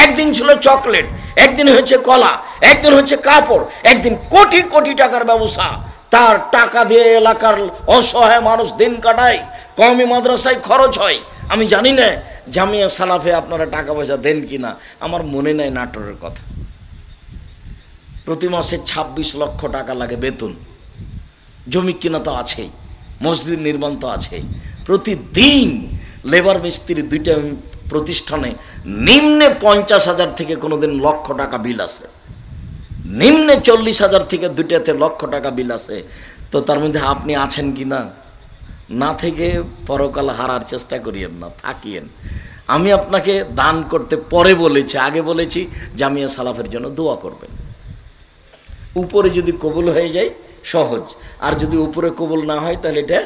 একদিন ছিল চকলেট, একদিন হচ্ছে কলা, একদিন হচ্ছে কাপড়, একদিন কোটি কোটি টাকার ব্যবসা। তার টাকা দিয়ে এলাকার অসহায় মানুষ দিন কাটায়, কওমি মাদ্রাসায় খরচ হয়। আমি জানি না জামিয়া সালাফে আপনারা টাকা পয়সা দেন কিনা, আমার মনে নাই নাটোরের কথা। প্রতি মাসে 26 লক্ষ টাকা লাগে বেতন। জমি কিনা তো আছেই, মসজিদ নির্মাণ তো আছেই। প্রতিদিন লেবার মিস্ত্রি দুইটা প্রতিষ্ঠানে নিম্নে 50,000 থেকে কোনোদিন লক্ষ টাকা বিল আছে, নিম্নে 40,000 থেকে দুইটাতে লক্ষ টাকা বিল আছে। তো তার মধ্যে আপনি আছেন কি না? না থেকে পরকাল হারার চেষ্টা করিয়েন না, থাকিয়েন। আমি আপনাকে দান করতে পরে বলেছি, আগে বলেছি জামিয়া সালাফের জন্য দোয়া করবেন। উপরে যদি কবুল হয়ে যায় সহজ, আর যদি উপরে কবুল না হয় তাহলে এটা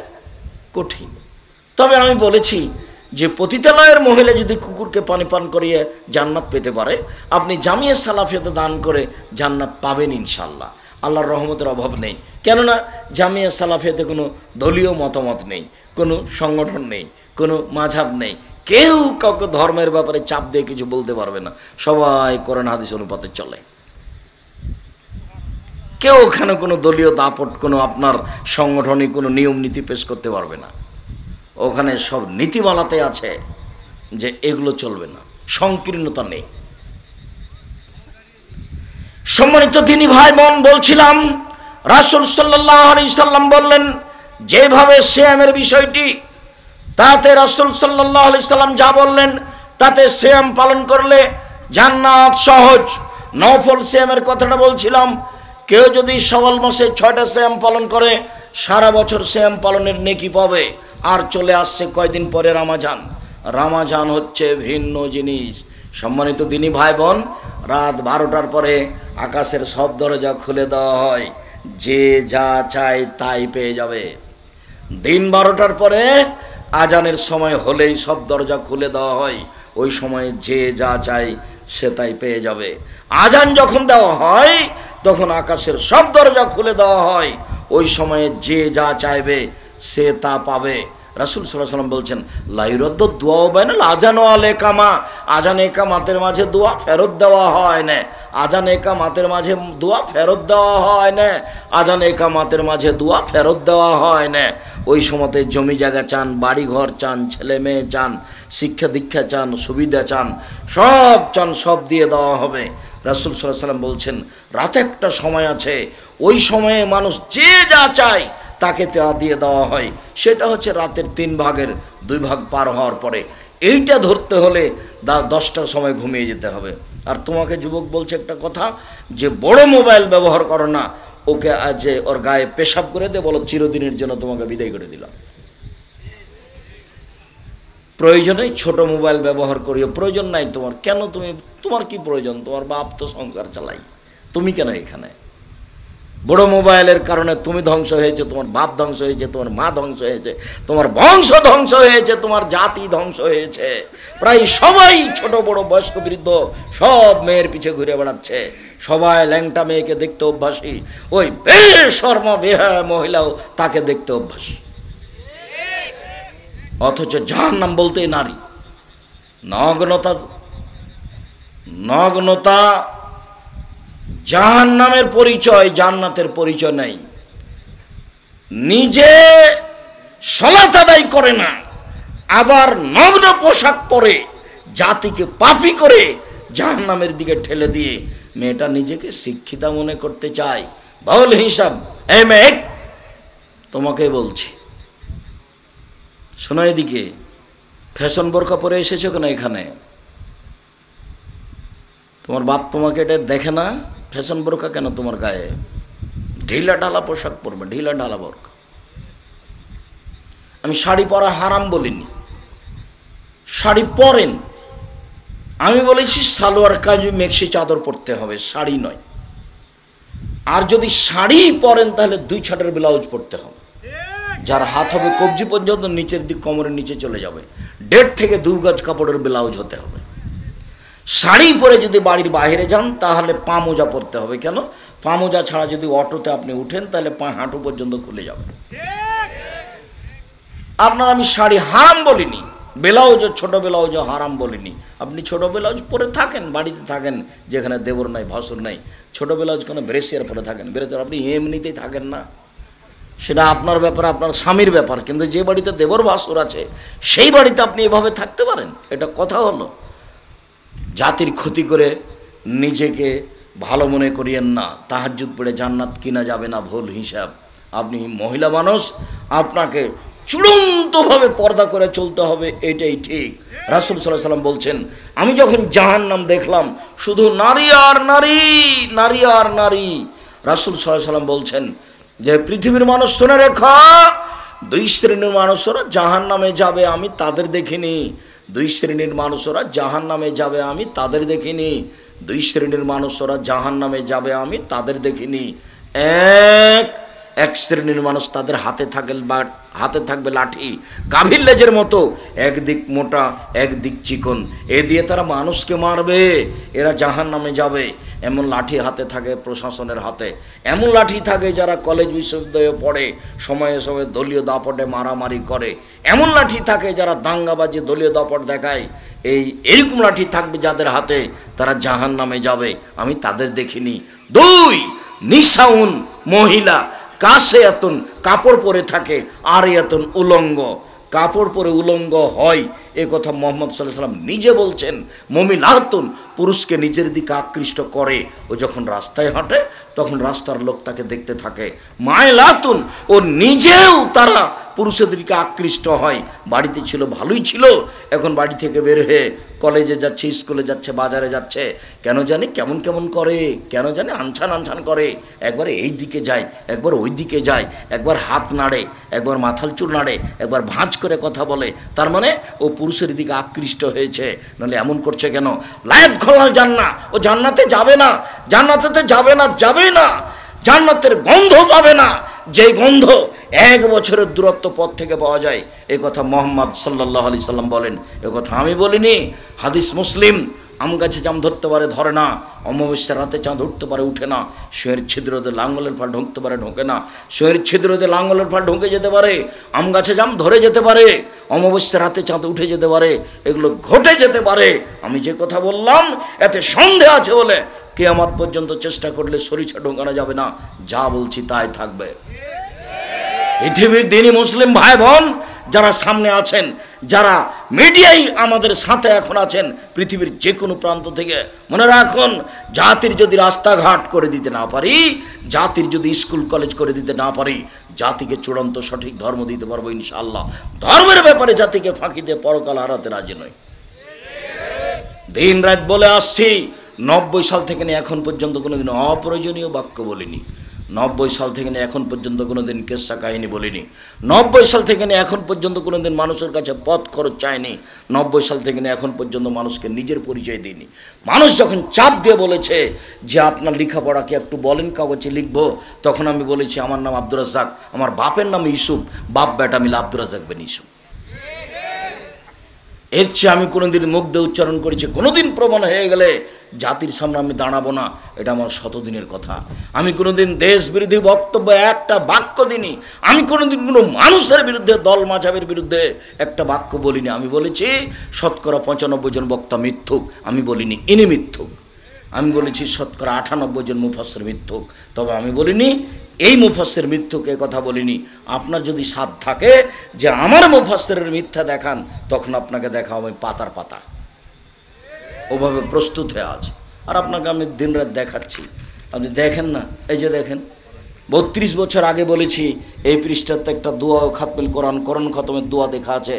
কঠিন। তবে আমি বলেছি যে পতিতালয়ের মহিলা যদি কুকুরকে পানি পান করিয়ে জান্নাত পেতে পারে, আপনি জামিয়া সালাফিয়াতে দান করে জান্নাত পাবেন ইনশাল্লাহ। আল্লাহর রহমতের অভাব নেই। কেননা জামিয়া সালাফিয়াতে কোনো দলীয় মতামত নেই, কোনো সংগঠন নেই, কোনো মাযহাব নেই। কেউ কাউকে ধর্মের ব্যাপারে চাপ দিয়ে কিছু বলতে পারবে না। সবাই কোরআন হাদিস অনুপাতে চলে। কেউ ওখানে কোনো দলীয় দাপট, কোনো আপনার সংগঠনিক কোনো নিয়ম নীতি পেশ করতে পারবে না। ওখানে সব নীতিমালাতে আছে যে এগুলো চলবে না, সংকীর্ণতা নেই। সম্মানিত দিনী ভাই বোন, বলছিলাম রাসূল সাল্লাল্লাহু আলাইহি সাল্লাম বললেন যেভাবে সিয়ামের বিষয়টি, তাতে রাসূল সাল্লাল্লাহু আলাইহি সাল্লাম যা বললেন তাতে সিয়াম পালন করলে জান্নাত সহজ। নফল সিয়ামের কথাটা বলছিলাম, কেউ যদি শাওয়াল মাসে 6টা সিয়াম পালন করে সারা বছর সিয়াম পালনের নেকি পাবে। আর চলে আসছে কয়দিন পরে রমাজান। রমাজান হচ্ছে ভিন্ন জিনিস। সম্মানিত দিনী ভাই বোন, রাত 12টার পরে আকাশের সব দরজা খুলে দেওয়া হয়, যে যা চায় তাই পেয়ে যাবে। দিন 12টার পরে আজানের সময় হলেই সব দরজা খুলে দেওয়া হয়, ওই সময়ে যে যা চায় সে তাই পেয়ে যাবে। আজান যখন দেওয়া হয় তখন আকাশের সব দরজা খুলে দেওয়া হয়, ওই সময়ে যে যা চাইবে সে তা পাবে। রাসূল সাল্লাল্লাহু আলাইহি ওয়াসাল্লাম বলছেন লা ইউরাদ্দু দুআ বাইনাল আযান ওয়াল ইকামা। আজান ইকামাতের মাঝে দোয়া ফেরত দেওয়া হয় না। আজান ইকামাতের মাঝে দোয়া ফেরত দেওয়া হয় না। আজান ইকামাতের মাঝে দোয়া ফেরত দেওয়া হয় না। ওই সময়তে জমি জায়গা চান, বাড়ি ঘর চান, ছেলে মেয়ে চান, শিক্ষা দীক্ষা চান, সুবিধা চান, সব চান, সব দিয়ে দেওয়া হবে। রাসূল সাল্লাল্লাহু আলাইহি ওয়াসাল্লাম বলছেন রাতে একটা সময় আছে, ওই সময়ে মানুষ যে যা চায় তাকে তা দিয়ে দেওয়া হয়। সেটা হচ্ছে রাতের 3 ভাগের 2 ভাগ পার হওয়ার পরে। এইটা ধরতে হলে 10টার সময় ঘুমিয়ে যেতে হবে। আর তোমাকে যুবক বলছে একটা কথা, যে বড় মোবাইল ব্যবহার করো না, ওকে আজ ওর গায়ে পেশাব করে দে, বলো চিরদিনের জন্য তোমাকে বিদায় করে দিলাম। প্রয়োজনে ছোট মোবাইল ব্যবহার করিও, প্রয়োজন নাই তোমার। কেন তোমার কি প্রয়োজন? তোমার বাপ তো সংসার চালাই, তুমি কেন এখানে? বড় মোবাইলের কারণে তুমি ধ্বংস হয়েছে, তোমার বাপ ধ্বংস হয়েছে, তোমার মা ধ্বংস হয়েছে, তোমার বংশ ধ্বংস হয়েছে, তোমার জাতি ধ্বংস হয়েছে। প্রায় সবাই ছোট বড় বয়স্ক বৃদ্ধ সব মেয়ের পিছে ঘুরে বেড়াচ্ছে, সবাই ল্যাংটা মেয়েকে দেখতে অভ্যাসী, ওই বেশরমা বেহায়া মহিলাও তাকে দেখতে অভ্যাসী। অথচ জাহান্নাম বলতে নারী, নগ্নতা জাহান্নামের পরিচয়, জান্নাতের পরিচয় নাই। নিজে সালাত আদায় করে না, আবার নগ্ন পোশাক পরে জাতিকে পাপী করে জাহান্নামের দিকে ঠেলে দিয়ে মেয়েটা নিজেকে শিক্ষিতা মনে করতে চায়। বাউল হিসাব, এই মেয়ে তোমাকে বলছি, শোনো এদিকে, ফ্যাশন বোরকা পরে এসেছো কেন এখানে? তোমার বাপ তোমাকে এটা দেখে না? ফ্যাশন বোরকা কেন তোমার গায়ে? ঢিলা ঢালা পোশাক পরবে, ঢিলা ঢালা বোরকা। আমি শাড়ি পরা হারাম বলিনি, শাড়ি পরেন। আমি বলেছি সালোয়ার কামিজ মেক্সি চাদর পরতে হবে, শাড়ি নয়। আর যদি শাড়ি পরেন তাহলে 2 ছাটের ব্লাউজ পরতে হবে, যার হাত হবে কবজি পর্যন্ত, নিচের দিক কোমরের নিচে চলে যাবে। 1.5 থেকে 2 গজ কাপড়ের ব্লাউজ হতে হবে। শাড়ি পরে যদি বাড়ির বাইরে যান তাহলে পা মোজা পরতে হবে। কেন? পা মোজা ছাড়া যদি অটোতে আপনি উঠেন তাহলে পা হাঁটু পর্যন্ত খুলে যাবে। আপনার আমি শাড়ি হারাম বলিনি, ব্লাউজও ছোট ব্লাউজও হারাম বলিনি। আপনি ছোট ব্লাউজ পরে থাকেন, বাড়িতে থাকেন যেখানে দেবর নাই ভাসুর নাই, ছোট ব্লাউজ কোনো ব্রেসিয়ার পরে থাকেন, ব্রেসিয়ার আপনি এমনিতেই থাকেন না, সেটা আপনার ব্যাপার, আপনার স্বামীর ব্যাপার। কিন্তু যে বাড়িতে দেবর ভাসুর আছে সেই বাড়িতে আপনি এভাবে থাকতে পারেন? এটা কথা হলো? জাতির ক্ষতি করে নিজেকে ভালো মনে করিয়েন না। তাহাজ্জুদ পড়ে জান্নাত কিনা যাবে না, ভুল হিসাব। আপনি মহিলা মানুষ, আপনাকে চূড়ান্তভাবে পর্দা করে চলতে হবে, এটাই ঠিক। রাসূল সাল্লাল্লাহু আলাইহি ওয়াসাল্লাম বলছেন, আমি যখন জাহান্নাম দেখলাম শুধু নারী আর নারী, নারী আর নারী। রাসূল সাল্লাল্লাহু আলাইহি ওয়াসাল্লাম বলছেন যে পৃথিবীর মানুষ শুনে রেখো, 2 শ্রেণীর মানুষরা জাহান্নামে যাবে, আমি তাদের দেখিনি। 2 শ্রেণীর মানুষরা জাহান্নামে যাবে, আমি তাদের দেখিনি। 2 শ্রেণীর মানুষরা জাহান্নামে যাবে, আমি তাদের দেখিনি। এক শ্রেণীর মানুষ, তাদের হাতে থাকবে লাঠি, গাভীর লেজের মতো, একদিক মোটা একদিক চিকন, এ দিয়ে তারা মানুষকে মারবে, এরা জাহান্নামে যাবে। এমন লাঠি হাতে থাকে প্রশাসনের হাতে, এমন লাঠি থাকে যারা কলেজ বিশ্ববিদ্যালয়ে পড়ে সময়ে সময়ে দলীয় দাপটে মারামারি করে, এমন লাঠি থাকে যারা দাঙ্গাবাজি দলীয় দাপট দেখায়। এইরকম লাঠি থাকবে যাদের হাতে, তারা জাহান্নামে যাবে, আমি তাদের দেখিনি। 2 নিসাউন, মহিলা, কাছে এতন কাপড় পরে থাকে, আর এতন উলঙ্গ, কাপড় পরে উলঙ্গ হয়। এ কথা মুহাম্মদ সাল্লাল্লাহু আলাইহি ওয়াসাল্লাম নিজে বলছেন। মুমিনাতুন, পুরুষকে নিজের দিকে আকৃষ্ট করে, ও যখন রাস্তায় হাঁটে তখন রাস্তার লোক তাকে দেখতে থাকে। মায়লাতুন, ও নিজেও তারা পুরুষের দিকে আকৃষ্ট হয়। বাড়িতে ছিল ভালোই ছিল, এখন বাড়ি থেকে বের হয়ে কলেজে যাচ্ছে, স্কুলে যাচ্ছে, বাজারে যাচ্ছে, কেন জানি কেমন কেমন করে, কেন জানি আনছান আনছান করে, একবার এই দিকে যায়, একবার ওই দিকে যায়, একবার হাত নাড়ে, একবার মাথার চুল নাড়ে, একবার ভাঁজ করে কথা বলে। তার মানে ও পুরুষের দিকে আকৃষ্ট হয়েছে। নাহলে এমন করছে কেন? লায়াত খোলাল জান্নাত, ও জান্নাতে যাবে না, জান্নাতেতে যাবে না, যাবে না, জান্নাতের গন্ধ পাবে না, যেই গন্ধ 1 বছরের দূরত্ব পথ থেকে পাওয়া যায়। এ কথা মুহাম্মদ সাল্লাল্লাহু আলাইহি সাল্লাম বলেন, এ কথা আমি বলিনি। হাদিস মুসলিম। আম গাছে জাম ধরতে পারে, ধরে না। অমাবস্যার রাতে চাঁদ উঠতে পারে, উঠে না। শুয়ের ছিদ্রতে লাঙ্গলের ফাল ঢুকতে পারে, ঢোকে না। শুয়ের ছিদ্রতে লাঙ্গলের ফাল ঢুকে যেতে পারে, আম গাছে জাম ধরে যেতে পারে, অমাবস্যার রাতে চাঁদ উঠে যেতে পারে, এগুলো ঘটে যেতে পারে। আমি যে কথা বললাম এতে সন্দেহ আছে বলে কিয়ামত পর্যন্ত চেষ্টা করলে সরিষা ঢোকানো যাবে না। যা বলছি তাই থাকবে। পৃথিবীর দিনী মুসলিম ভাই বোন যারা সামনে আছেন, যারা মিডিয়ায় আমাদের সাথে এখন আছেন, পৃথিবীর যে কোনো প্রান্ত থেকে, মনে রাখুন, জাতির যদি রাস্তাঘাট করে দিতে না পারি, জাতির যদি স্কুল কলেজ করে দিতে না পারি, জাতিকে চূড়ান্ত সঠিক ধর্ম দিতে পারবো ইনশাআল্লাহ। ধর্মের ব্যাপারে জাতিকে ফাঁকি দিয়ে পরকাল হারাতে রাজি নয়। দিন রাত বলে আসছি, 90 সাল থেকে নিয়ে এখন পর্যন্ত কোনোদিন অপ্রয়োজনীয় বাক্য বলিনি। 90 সাল থেকে নিয়ে এখন পর্যন্ত কোনোদিন কেসা কাহিনী বলিনি। 90 সাল থেকে নিয়ে এখন পর্যন্ত কোনোদিন মানুষের কাছে পথ খরচ চাইনি। 90 সাল থেকে নিয়ে এখন পর্যন্ত মানুষকে নিজের পরিচয় দিইনি। মানুষ যখন চাপ দিয়ে বলেছে যে আপনার লেখাপড়া কি একটু বলেন, কাগজে লিখবো, তখন আমি বলেছি আমার নাম আব্দুর রাজ্জাক, আমার বাপের নাম ইউসুফ, বাপ বেটা মিলে আব্দুর রাজ্জাক বিন ইউসুফ। এর চেয়ে আমি কোনোদিন মুখ দিয়ে উচ্চারণ করেছি, কোনোদিন প্রমাণ হয়ে গেলে জাতির সামনে আমি দাঁড়াবো না, এটা আমার শতদিনের কথা। আমি কোনোদিন দেশ বিরোধী বক্তব্য একটা বাক্য দিইনি। আমি কোনোদিন কোনো মানুষের বিরুদ্ধে, দল মাঝাবের বিরুদ্ধে একটা বাক্য বলিনি। আমি বলেছি 95% জন বক্তা মিথ্যুক, আমি বলিনি ইনি মিথ্যুক। আমি বলেছি 98% জন মুফাসসির মিথ্যুক, তবে আমি বলিনি এই মুফাসসির মিথ্যুক, এ কথা বলিনি। আপনার যদি সাধ থাকে যে আমার মুফাসসিরের মিথ্যা দেখান, তখন আপনাকে দেখাও আমি পাতার পাতা। ওভাবে প্রস্তুত হয়ে আছে। আর আপনাকে আমি দিনরাত দেখাচ্ছি, আপনি দেখেন না। এই যে দেখেন, 32 বছর আগে বলেছি এই পৃষ্ঠাতে একটা দোয়া ও খাতমুল কোরআন, কোরআন খতমের দোয়া দেখা আছে।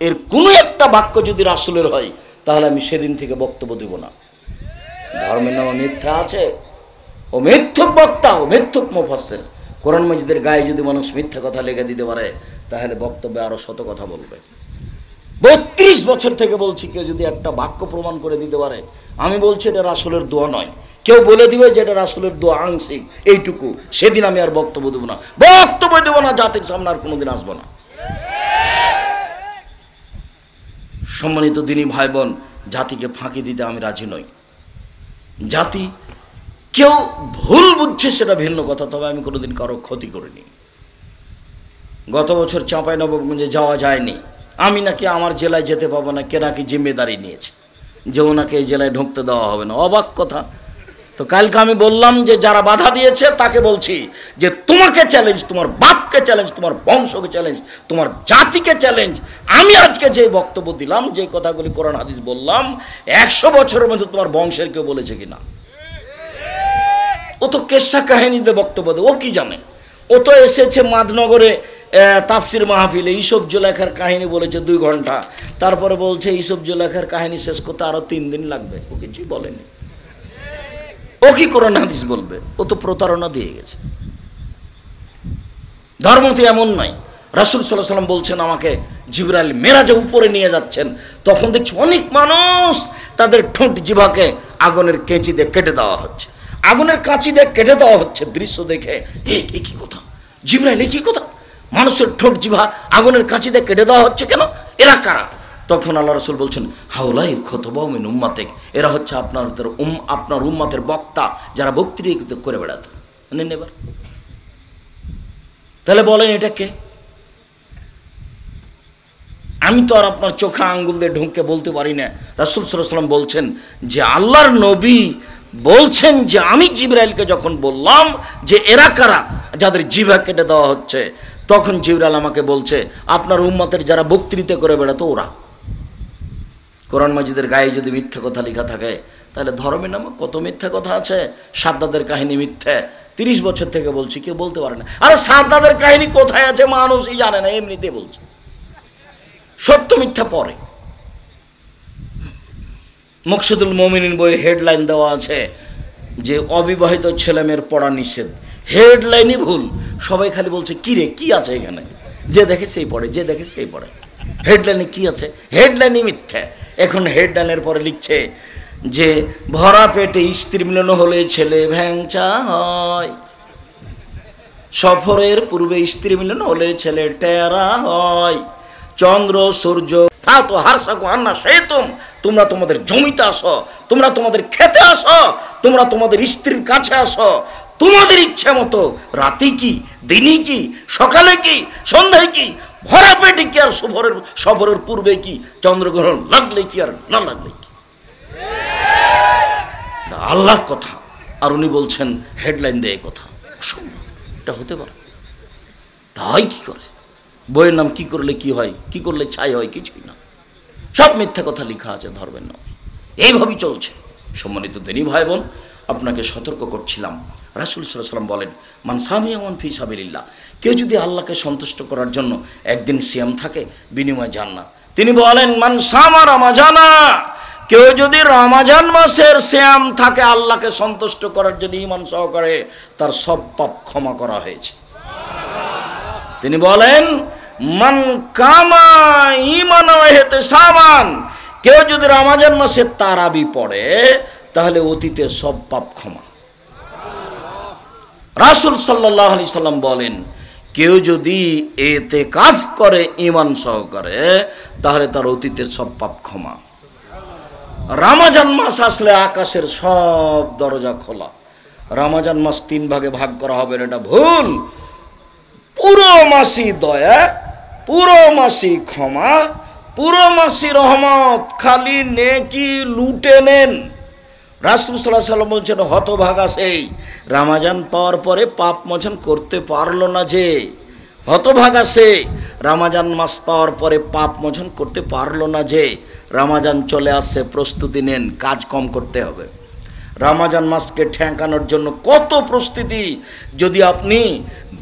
এর কোনো একটা বাক্য যদি রাসূলের হয় তাহলে আমি সেদিন থেকে বক্তব্য দেব না। ধর্মের নামে মিথ্যা আছে, ও মিথ্যুক বক্তা, ও মিথ্যুক মুফাসসির। কোরআন মাজিদের গায়ে যদি মানুষ মিথ্যা কথা লেগে দিতে পারে তাহলে বক্তব্যে আরো শত কথা বলবে। 32 বছর থেকে বলছি, কেউ যদি একটা বাক্য প্রমাণ করে দিতে পারে, আমি বলছি এটা রাসূলের দোয়া নয়, কেউ বলে দিবে যে এটা রাসূলের দোয়া আংশিক এইটুকু, সেদিন আমি আর বক্তব্য দেবো না, বক্তব্য দেবো না, জাতির সামনে আর কোনোদিন আসবো না। সম্মানিত দিনী ভাই বোন, জাতিকে ফাঁকি দিতে আমি রাজি নই। জাতি কেউ ভুল বুঝছে সেটা ভিন্ন কথা, তবে আমি কোনোদিন কারো ক্ষতি করিনি। গত বছর চাঁপাইনবাবগঞ্জে যাওয়া যায়নি, আমি নাকি আমার জেলায় যেতে পাবো না, কে নাকি জিম্মেদারি নিয়েছে যে ওনাকে এই জেলায় ঢুকতে দেওয়া হবে না। অবাক কথা। তো কালকে আমি বললাম যে যারা বাধা দিয়েছে তাকে বলছি যে তোমাকে চ্যালেঞ্জ, তোমার বাপকে চ্যালেঞ্জ, তোমার বংশকে চ্যালেঞ্জ, তোমার জাতিকে চ্যালেঞ্জ। আমি আজকে যে বক্তব্য দিলাম, যে কথাগুলি কোরআন হাদিস বললাম, 100 বছরের মধ্যে তোমার বংশের কেউ বলেছে কিনা? ও তো কেসা কাহিনীতে বক্তব্য দেয়, ও কি জানে? ও তো এসেছে মাদনগরে তাফসির মাহফিলে, ইসব জুলেখার কাহিনী বলেছে 2 ঘন্টা, তারপরে বলছে ইসব জুলেখার কাহিনী শেষ করতে আরো 3 দিন লাগবে। ও কিছুই বলেনি, ও কি কোরআন হাদিস বলবে? ও তো প্রতারণা দিয়ে গেছে। ধর্ম তো এমন নয়। রাসূল সাল্লাল্লাহু আলাইহি ওয়াসাল্লাম বলছেন আমাকে জিবরাইল মেরাজে উপরে নিয়ে যাচ্ছেন, তখন দেখছি অনেক মানুষ তাদের ঠোঁট জিভাকে আগুনের কেঁচি দিয়ে কেটে দেওয়া হচ্ছে, আগুনের কাঁচি দিয়ে কেটে দেওয়া হচ্ছে। দৃশ্য দেখে এ কি কথা, জিবরাইল এ কি কথা, মানুষের ঠোঁট জিভা আগুনের কাঁচি দিয়ে কেটে দেওয়া হচ্ছে কেন? এরা কারা? তখন আল্লাহ রাসূল বলছেন হাউলাই খুতবাউ মিন উম্মাতিক, এরা হচ্ছে আপনার উম্মতের বক্তা, যারা বক্তৃতা করে বেড়াতো। নেন এবার, তাহলে বলেন এটা কে? আমি তো আর আপনার চোখে আঙ্গুল দিয়ে ঢুকে বলতে পারি না। রাসূল সাল্লাল্লাহু আলাইহি ওয়াসাল্লাম বলছেন যে আল্লাহর নবী বলছেন যে আমি জিবরাইলকে যখন বললাম যে এরা কারা যাদের জিভা কেটে দেওয়া হচ্ছে, তখন জিবরাইল আমাকে বলছে আপনার উম্মতের যারা বক্তৃতা করে বেড়াতো ওরা। কোরআন মাজিদের গায়ে যদি মিথ্যা কথা লেখা থাকে তাহলে ধর্মের নামে কত মিথ্যা কথা আছে। সাদ্দাদের কাহিনী মিথ্যা, 30 বছর থেকে বলছি, কেউ বলতে পারে না। আরে সাদ্দাদের কাহিনী কোথায় আছে মানুষই জানে না, এমনিতে বলছে। সত্য মিথ্যা পরে। মকসুদুল মুমিনিন বইয়ে হেডলাইন দেওয়া আছে যে অবিবাহিত ছেলেমেয়ের পড়া নিষেধ। হেডলাইনই ভুল, সবাই খালি বলছে কি রে কি আছে এখানে, যে দেখে সেই পড়ে, যে দেখে সেই পড়ে। হেডলাইনে কি আছে? হেডলাইনই মিথ্যা। এখন হেডলাইনের পরে লিখছে যে ভরা পেটে স্ত্রী মিলন হলে ছেলে ভ্যাংচা হয়, সফরের পূর্বে স্ত্রী মিলন হলে ছেলে টেরা হয়, চন্দ্র সূর্য তো হারসাকু আন্না সেইতুম, তোমরা তোমাদের জমিতে আসো, তোমরা তোমাদের খেতে আসো, তোমরা তোমাদের স্ত্রীর কাছে আসো, তোমাদের ইচ্ছা মতো রাতে কি দিনই কি সকালে কি সন্ধ্যায় কি, ভরা পেটে কি আর সফরের পূর্বে কি, চন্দ্রগ্রহণ লাগলে কি আর না লাগলে কি। আল্লাহর কথা, আর উনি বলছেন হেডলাইন দেয় কথা। এটা হতে পারে? হয় কি করে? বইয়ের নাম কি করলে কি হয়, কি করলে ছাই হয়, কিছুই না। সব মিথ্যা কথা লেখা আছে ধর্মের নাম। এইভাবেই চলছে। সম্মানিত দিনী ভাই বোন, আপনাকে সতর্ক করছিলাম। রাসূল সাল্লাল্লাহু আলাইহি ওয়াসাল্লাম বলেন মান সামিয়ামান ফি সাবিলিল্লাহ, কেউ যদি আল্লাহকে সন্তুষ্ট করার জন্য একদিন সিয়াম থাকে বিনিময় জান্নাত। তিনি বলেন মান সামা রমাজানা, কেউ যদি রমাজান মাসের সিয়াম থাকে আল্লাহকে সন্তুষ্ট করার জন্য ঈমান সহকারে, তার সব পাপ ক্ষমা করা হয়েছে। তিনি বলেন মান কামা ঈমান ওয়া ইহতিসাবান, কেউ যদি রমজান মাসে তারাবি পড়ে তাহলে অতীতের সব পাপ ক্ষমা। রাসূল সাল্লাল্লাহু আলাইহি সাল্লাম বলেন কেউ যদি ইতিকাফ করে ঈমান সহকারে তাহলে তার অতীতের সব পাপ ক্ষমা। রমজান মাস আসলে আকাশের সব দরজা খোলা। রমজান মাস 3 ভাগে ভাগ করা হবে, এটা ভুল। পুরো মাসি দয়া, পুরো মাসি ক্ষমা, পুরো মাসি রহমত, খালি নেকি লুটে নেন। রাসূল সাল্লাল্লাহু আলাইহি ওয়াসাল্লাম বলছেন হতভাগা সেই রমজান পাওয়ার পরে পাপ মোচন করতে পারলো না যে, হতভাগা সে রমজান মাস পাওয়ার পরে পাপ মোচন করতে পারলো না, যে রমজান চলে আসছে, প্রস্তুতি নেন, কাজ কম করতে হবে। রমজান মাসকে ঠেকানোর জন্য কত প্রস্তুতি। যদি আপনি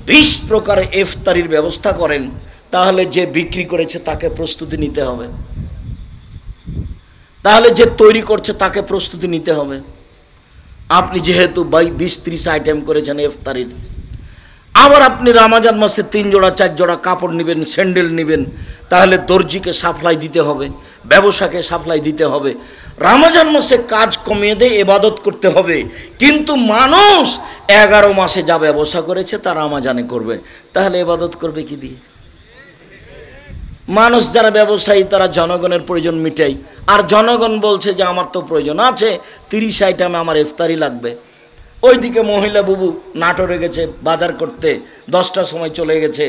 20 প্রকার ইফতারির ব্যবস্থা করেন, তাহলে যে বিক্রি করেছে তাকে প্রস্তুতি নিতে হবে, তাহলে যে তৈরি করছে তাকে প্রস্তুতি নিতে হবে। আপনি যেহেতু 20-30 আইটেম করেছেন ইফতারির, আবার আপনি রমজান মাসে 3 জোড়া 4 জোড়া কাপড় নেবেন, স্যান্ডেল নেবেন, তাহলে দর্জিকে সাপ্লাই দিতে হবে, ব্যবসাকে সাপ্লাই দিতে হবে। রমজান মাসে কাজ কমিয়ে দিয়ে ইবাদত করতে হবে। কিন্তু মানুষ 11 মাসে যা ব্যবসা করেছে তা রমজানে করবে, তাহলে ইবাদত করবে কি দিয়ে? মানুষ যারা ব্যবসায়ী তারা জনগণের প্রয়োজন মিটাই, আর জনগণ বলছে যে আমার তো প্রয়োজন আছে, 30 আইটেমে আমার ইফতারি লাগবে। ওইদিকে মহিলা বুবু নাটোরে গেছে বাজার করতে, 10টার সময় চলে গেছে,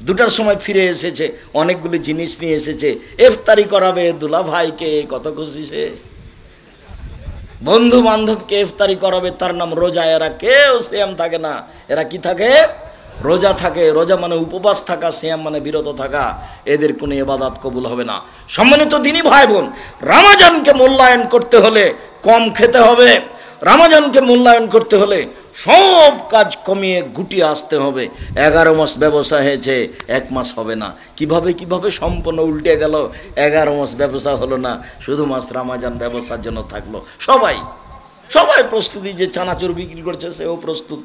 2টার সময় ফিরে এসেছে, অনেকগুলি জিনিস নিয়ে এসেছে, ইফতারি করাবে দুলা ভাইকে, কত খুশি সে। বন্ধু বান্ধবকে ইফতারি করাবে, তার নাম রোজা। এরা কেউ সিয়াম থাকে না, এরা কি থাকে? রোজা থাকে। রোজা মানে উপবাস থাকা, সিয়াম মানে বিরত থাকা। এদের কোনো ইবাদত কবুল হবে না। সম্মানিত দিনী ভাই বোন, রমজানকে মূল্যায়ন করতে হলে কম খেতে হবে। রমজানকে মূল্যায়ন করতে হলে সব কাজ কমিয়ে গুটিয়ে আসতে হবে। 11 মাস ব্যবসা হয়েছে, 1 মাস হবে না। কিভাবে সম্পূর্ণ উল্টে গেল। 11 মাস ব্যবসা হলো না, শুধু মাস রমজান ব্যবসার জন্য থাকলো। সবাই প্রস্তুতি। যে চানাচুর বিক্রি করছে সেও প্রস্তুত,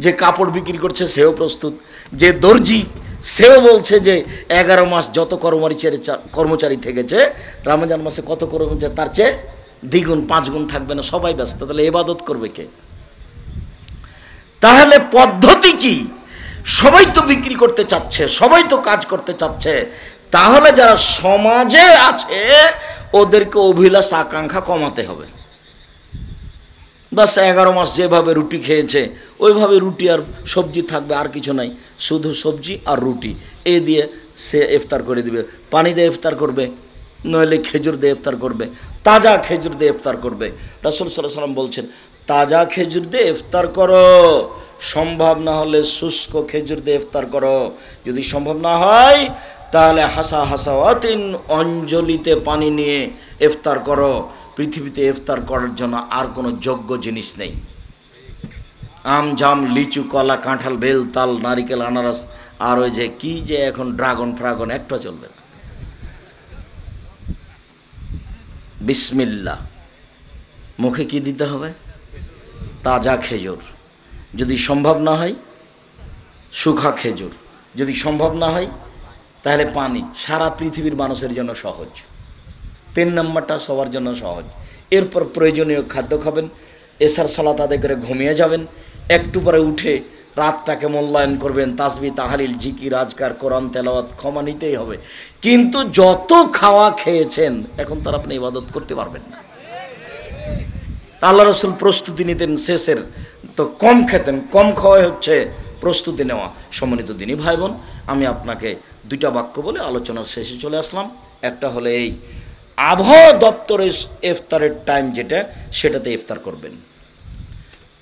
যে কাপড় বিক্রি করছে সেও প্রস্তুত, যে দর্জি সেও বলছে যে 11 মাস যত কর্মচারী থেকেছে, রমজান মাসে কত কর্মচারী তার চেয়ে দ্বিগুণ 5 গুণ থাকবে না। সবাই ব্যস্ত, তাহলে ইবাদত করবে কে? তাহলে পদ্ধতি কি? সবাই তো বিক্রি করতে চাচ্ছে, সবাই তো কাজ করতে চাচ্ছে, তাহলে যারা সমাজে আছে ওদেরকে অভিলাষ আকাঙ্ক্ষা কমাতে হবে। বাস 11 মাস যেভাবে রুটি খেয়েছে ওইভাবে রুটি আর সবজি থাকবে, আর কিছু নাই, শুধু সবজি আর রুটি, এই দিয়ে সে ইফতার করে দিবে। পানি দিয়ে ইফতার করবে, নইলে খেজুর দিয়ে ইফতার করবে, তাজা খেজুর দিয়ে ইফতার করবে। রাসূল সাল্লাল্লাহু আলাইহি ওয়াসাল্লাম বলছেন, তাজা খেজুর দিয়ে ইফতার করো, সম্ভব না হলে শুষ্ক খেজুর দিয়ে ইফতার করো। যদি সম্ভব না হয় তাহলে হাসাওয়াতিন, অঞ্জলিতে পানি নিয়ে ইফতার করো। পৃথিবীতে ইফতার করার জন্য আর কোনো যোগ্য জিনিস নেই। আম, জাম, লিচু, কলা, কাঁঠাল, বেল, তাল, নারিকেল, আনারস, আর ওই যে কি যে এখন ড্রাগন ফ্রাগন, একটা চলবে না। বিসমিল্লাহ, মুখে কি দিতে হবে? তাজা খেজুর। যদি সম্ভব না হয় শুখা খেজুর, যদি সম্ভব না হয় তাহলে পানি। সারা পৃথিবীর মানুষের জন্য সহজ। 3 নম্বরটা সবার জন্য সহজ। এরপর প্রয়োজনীয় খাদ্য খাবেন, এশার সালাত আদায় করে ঘুমিয়ে যাবেন, একটু পরে উঠে রাতটাকে মূল্যায়ন করবেন, তাসবিহ, তাহলিল, জিকির, আজকার, কোরআন তেলাওয়াত, ক্ষমা নিতেই হবে। কিন্তু যত খাওয়া খেয়েছেন এখন তার আপনি ইবাদত করতে পারবেন না। আল্লাহ রাসূল প্রস্তুতি নিতেন শেষের, তো কম খেতেন। কম খাওয়াই হচ্ছে প্রস্তুতি নেওয়া। সম্মানিত দিনী ভাই বোন, আমি আপনাকে 2টা বাক্য বলে আলোচনার শেষে চলে আসলাম। একটা হলো এই, আবহাওয়া দপ্তরের ইফতারের টাইম যেটা, সেটাতে ইফতার করবেন।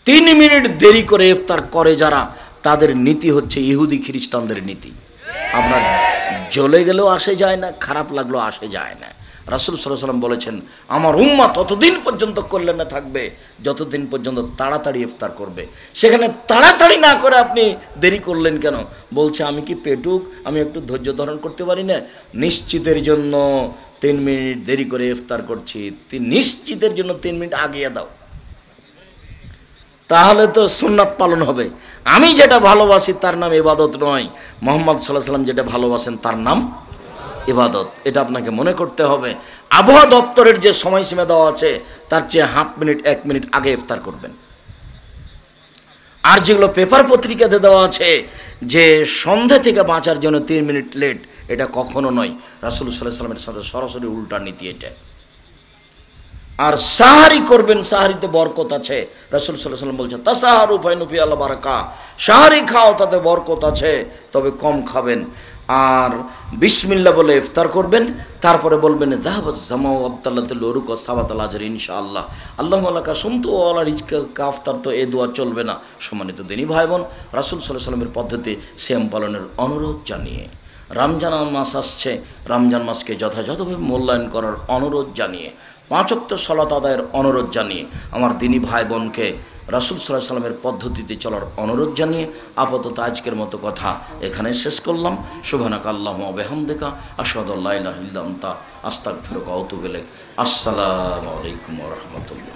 3 মিনিট দেরি করে ইফতার করে যারা, তাদের নীতি হচ্ছে ইহুদি খ্রিস্টানদের নীতি। আপনার জ্বলে গেলেও আসে যায় না, খারাপ লাগলেও আসে যায় না। রাসূল সাল্লাল্লাহু আলাইহি ওয়াসাল্লাম বলেছেন, আমার উম্মাত ততদিন পর্যন্ত কল্যাণে থাকবে যতদিন পর্যন্ত তাড়াতাড়ি ইফতার করবে। সেখানে তাড়াতাড়ি না করে আপনি দেরি করলেন কেন? বলছে, আমি কি পেটুক, আমি একটু ধৈর্য ধারণ করতে পারি না? নিশ্চিতের জন্য 3 মিনিট দেরি করে ইফতার করছি, নিশ্চিতের জন্য 3 মিনিট আগিয়ে দাও, তাহলে তো সুন্নাত পালন হবে। আমি যেটা ভালোবাসি তার নাম ইবাদত নয়, মুহাম্মদ সাল্লাল্লাহু আলাইহি ওয়াসাল্লাম যেটা ভালোবাসেন তার নাম ইবাদত। এটা আপনাকে মনে করতে হবে। আবহাওয়া দপ্তরের যে সময়সীমা দেওয়া আছে তার চেয়ে 1/2 মিনিট 1 মিনিট আগে ইফতার করবেন। আর যেগুলো পেপার পত্রিকাতে দেওয়া আছে যে সন্ধ্যা থেকে বাঁচার জন্য 3 মিনিট লেট, এটা কখনো নয়। রাসূল সাল্লাল্লাহু আলাইহি ওয়াসাল্লামের সাথে সরাসরি উল্টা নীতি এটা। আর সাহারি করবেন, সাহারিতে বরকত আছে। রাসূল সাল্লাল্লাহু আলাইহি ওয়াসাল্লাম বলছেন, তাসাহারু ফাইনু ফি আল্লাহ বারাকা, সাহারি খাও তাতে বরকত আছে, তবে কম খাবেন। আর বিসমিল্লাহ বলে ইফতার করবেন, তারপরে বলবেন যাহাবাজ জামাউ আবতাল্লাতুল উরুক ওয়া সাবাতাল আজর ইনশাআল্লাহ, আল্লাহুম্মা লাকা সুমতু ওয়া আলা রিজকা কাফতার। তো এই দোয়া চলবে না। সম্মানিত দিনী ভাই বোন, রাসূল সাল্লাল্লাহু আলাইহি ওয়াসাল্লামের পদ্ধতি সিয়াম পালনের অনুরোধ জানিয়ে রমজান মাস আসছে, রমজান মাসকে যথাযথভাবে মূল্যায়ন করার অনুরোধ জানিয়ে, 5 ওয়াক্ত সালাত আদায়ের অনুরোধ জানিয়ে, আমার দিনী ভাই বোনকে রাসূল সাল্লাল্লাহু আলাইহি সাল্লামের পদ্ধতিতে চলার অনুরোধ জানিয়ে আপাতত আজকের মতো কথা এখানে শেষ করলাম। সুবহানাকা আল্লাহুম্মা ওয়া বিহামদিকা আশহাদু আল্লা ইলাহা ইল্লা আনতা আস্তাগফিরুকা ওয়া আতুবু ইলাইক। আসসালামু আলাইকুম ওয়া রাহমাতুল্লাহ।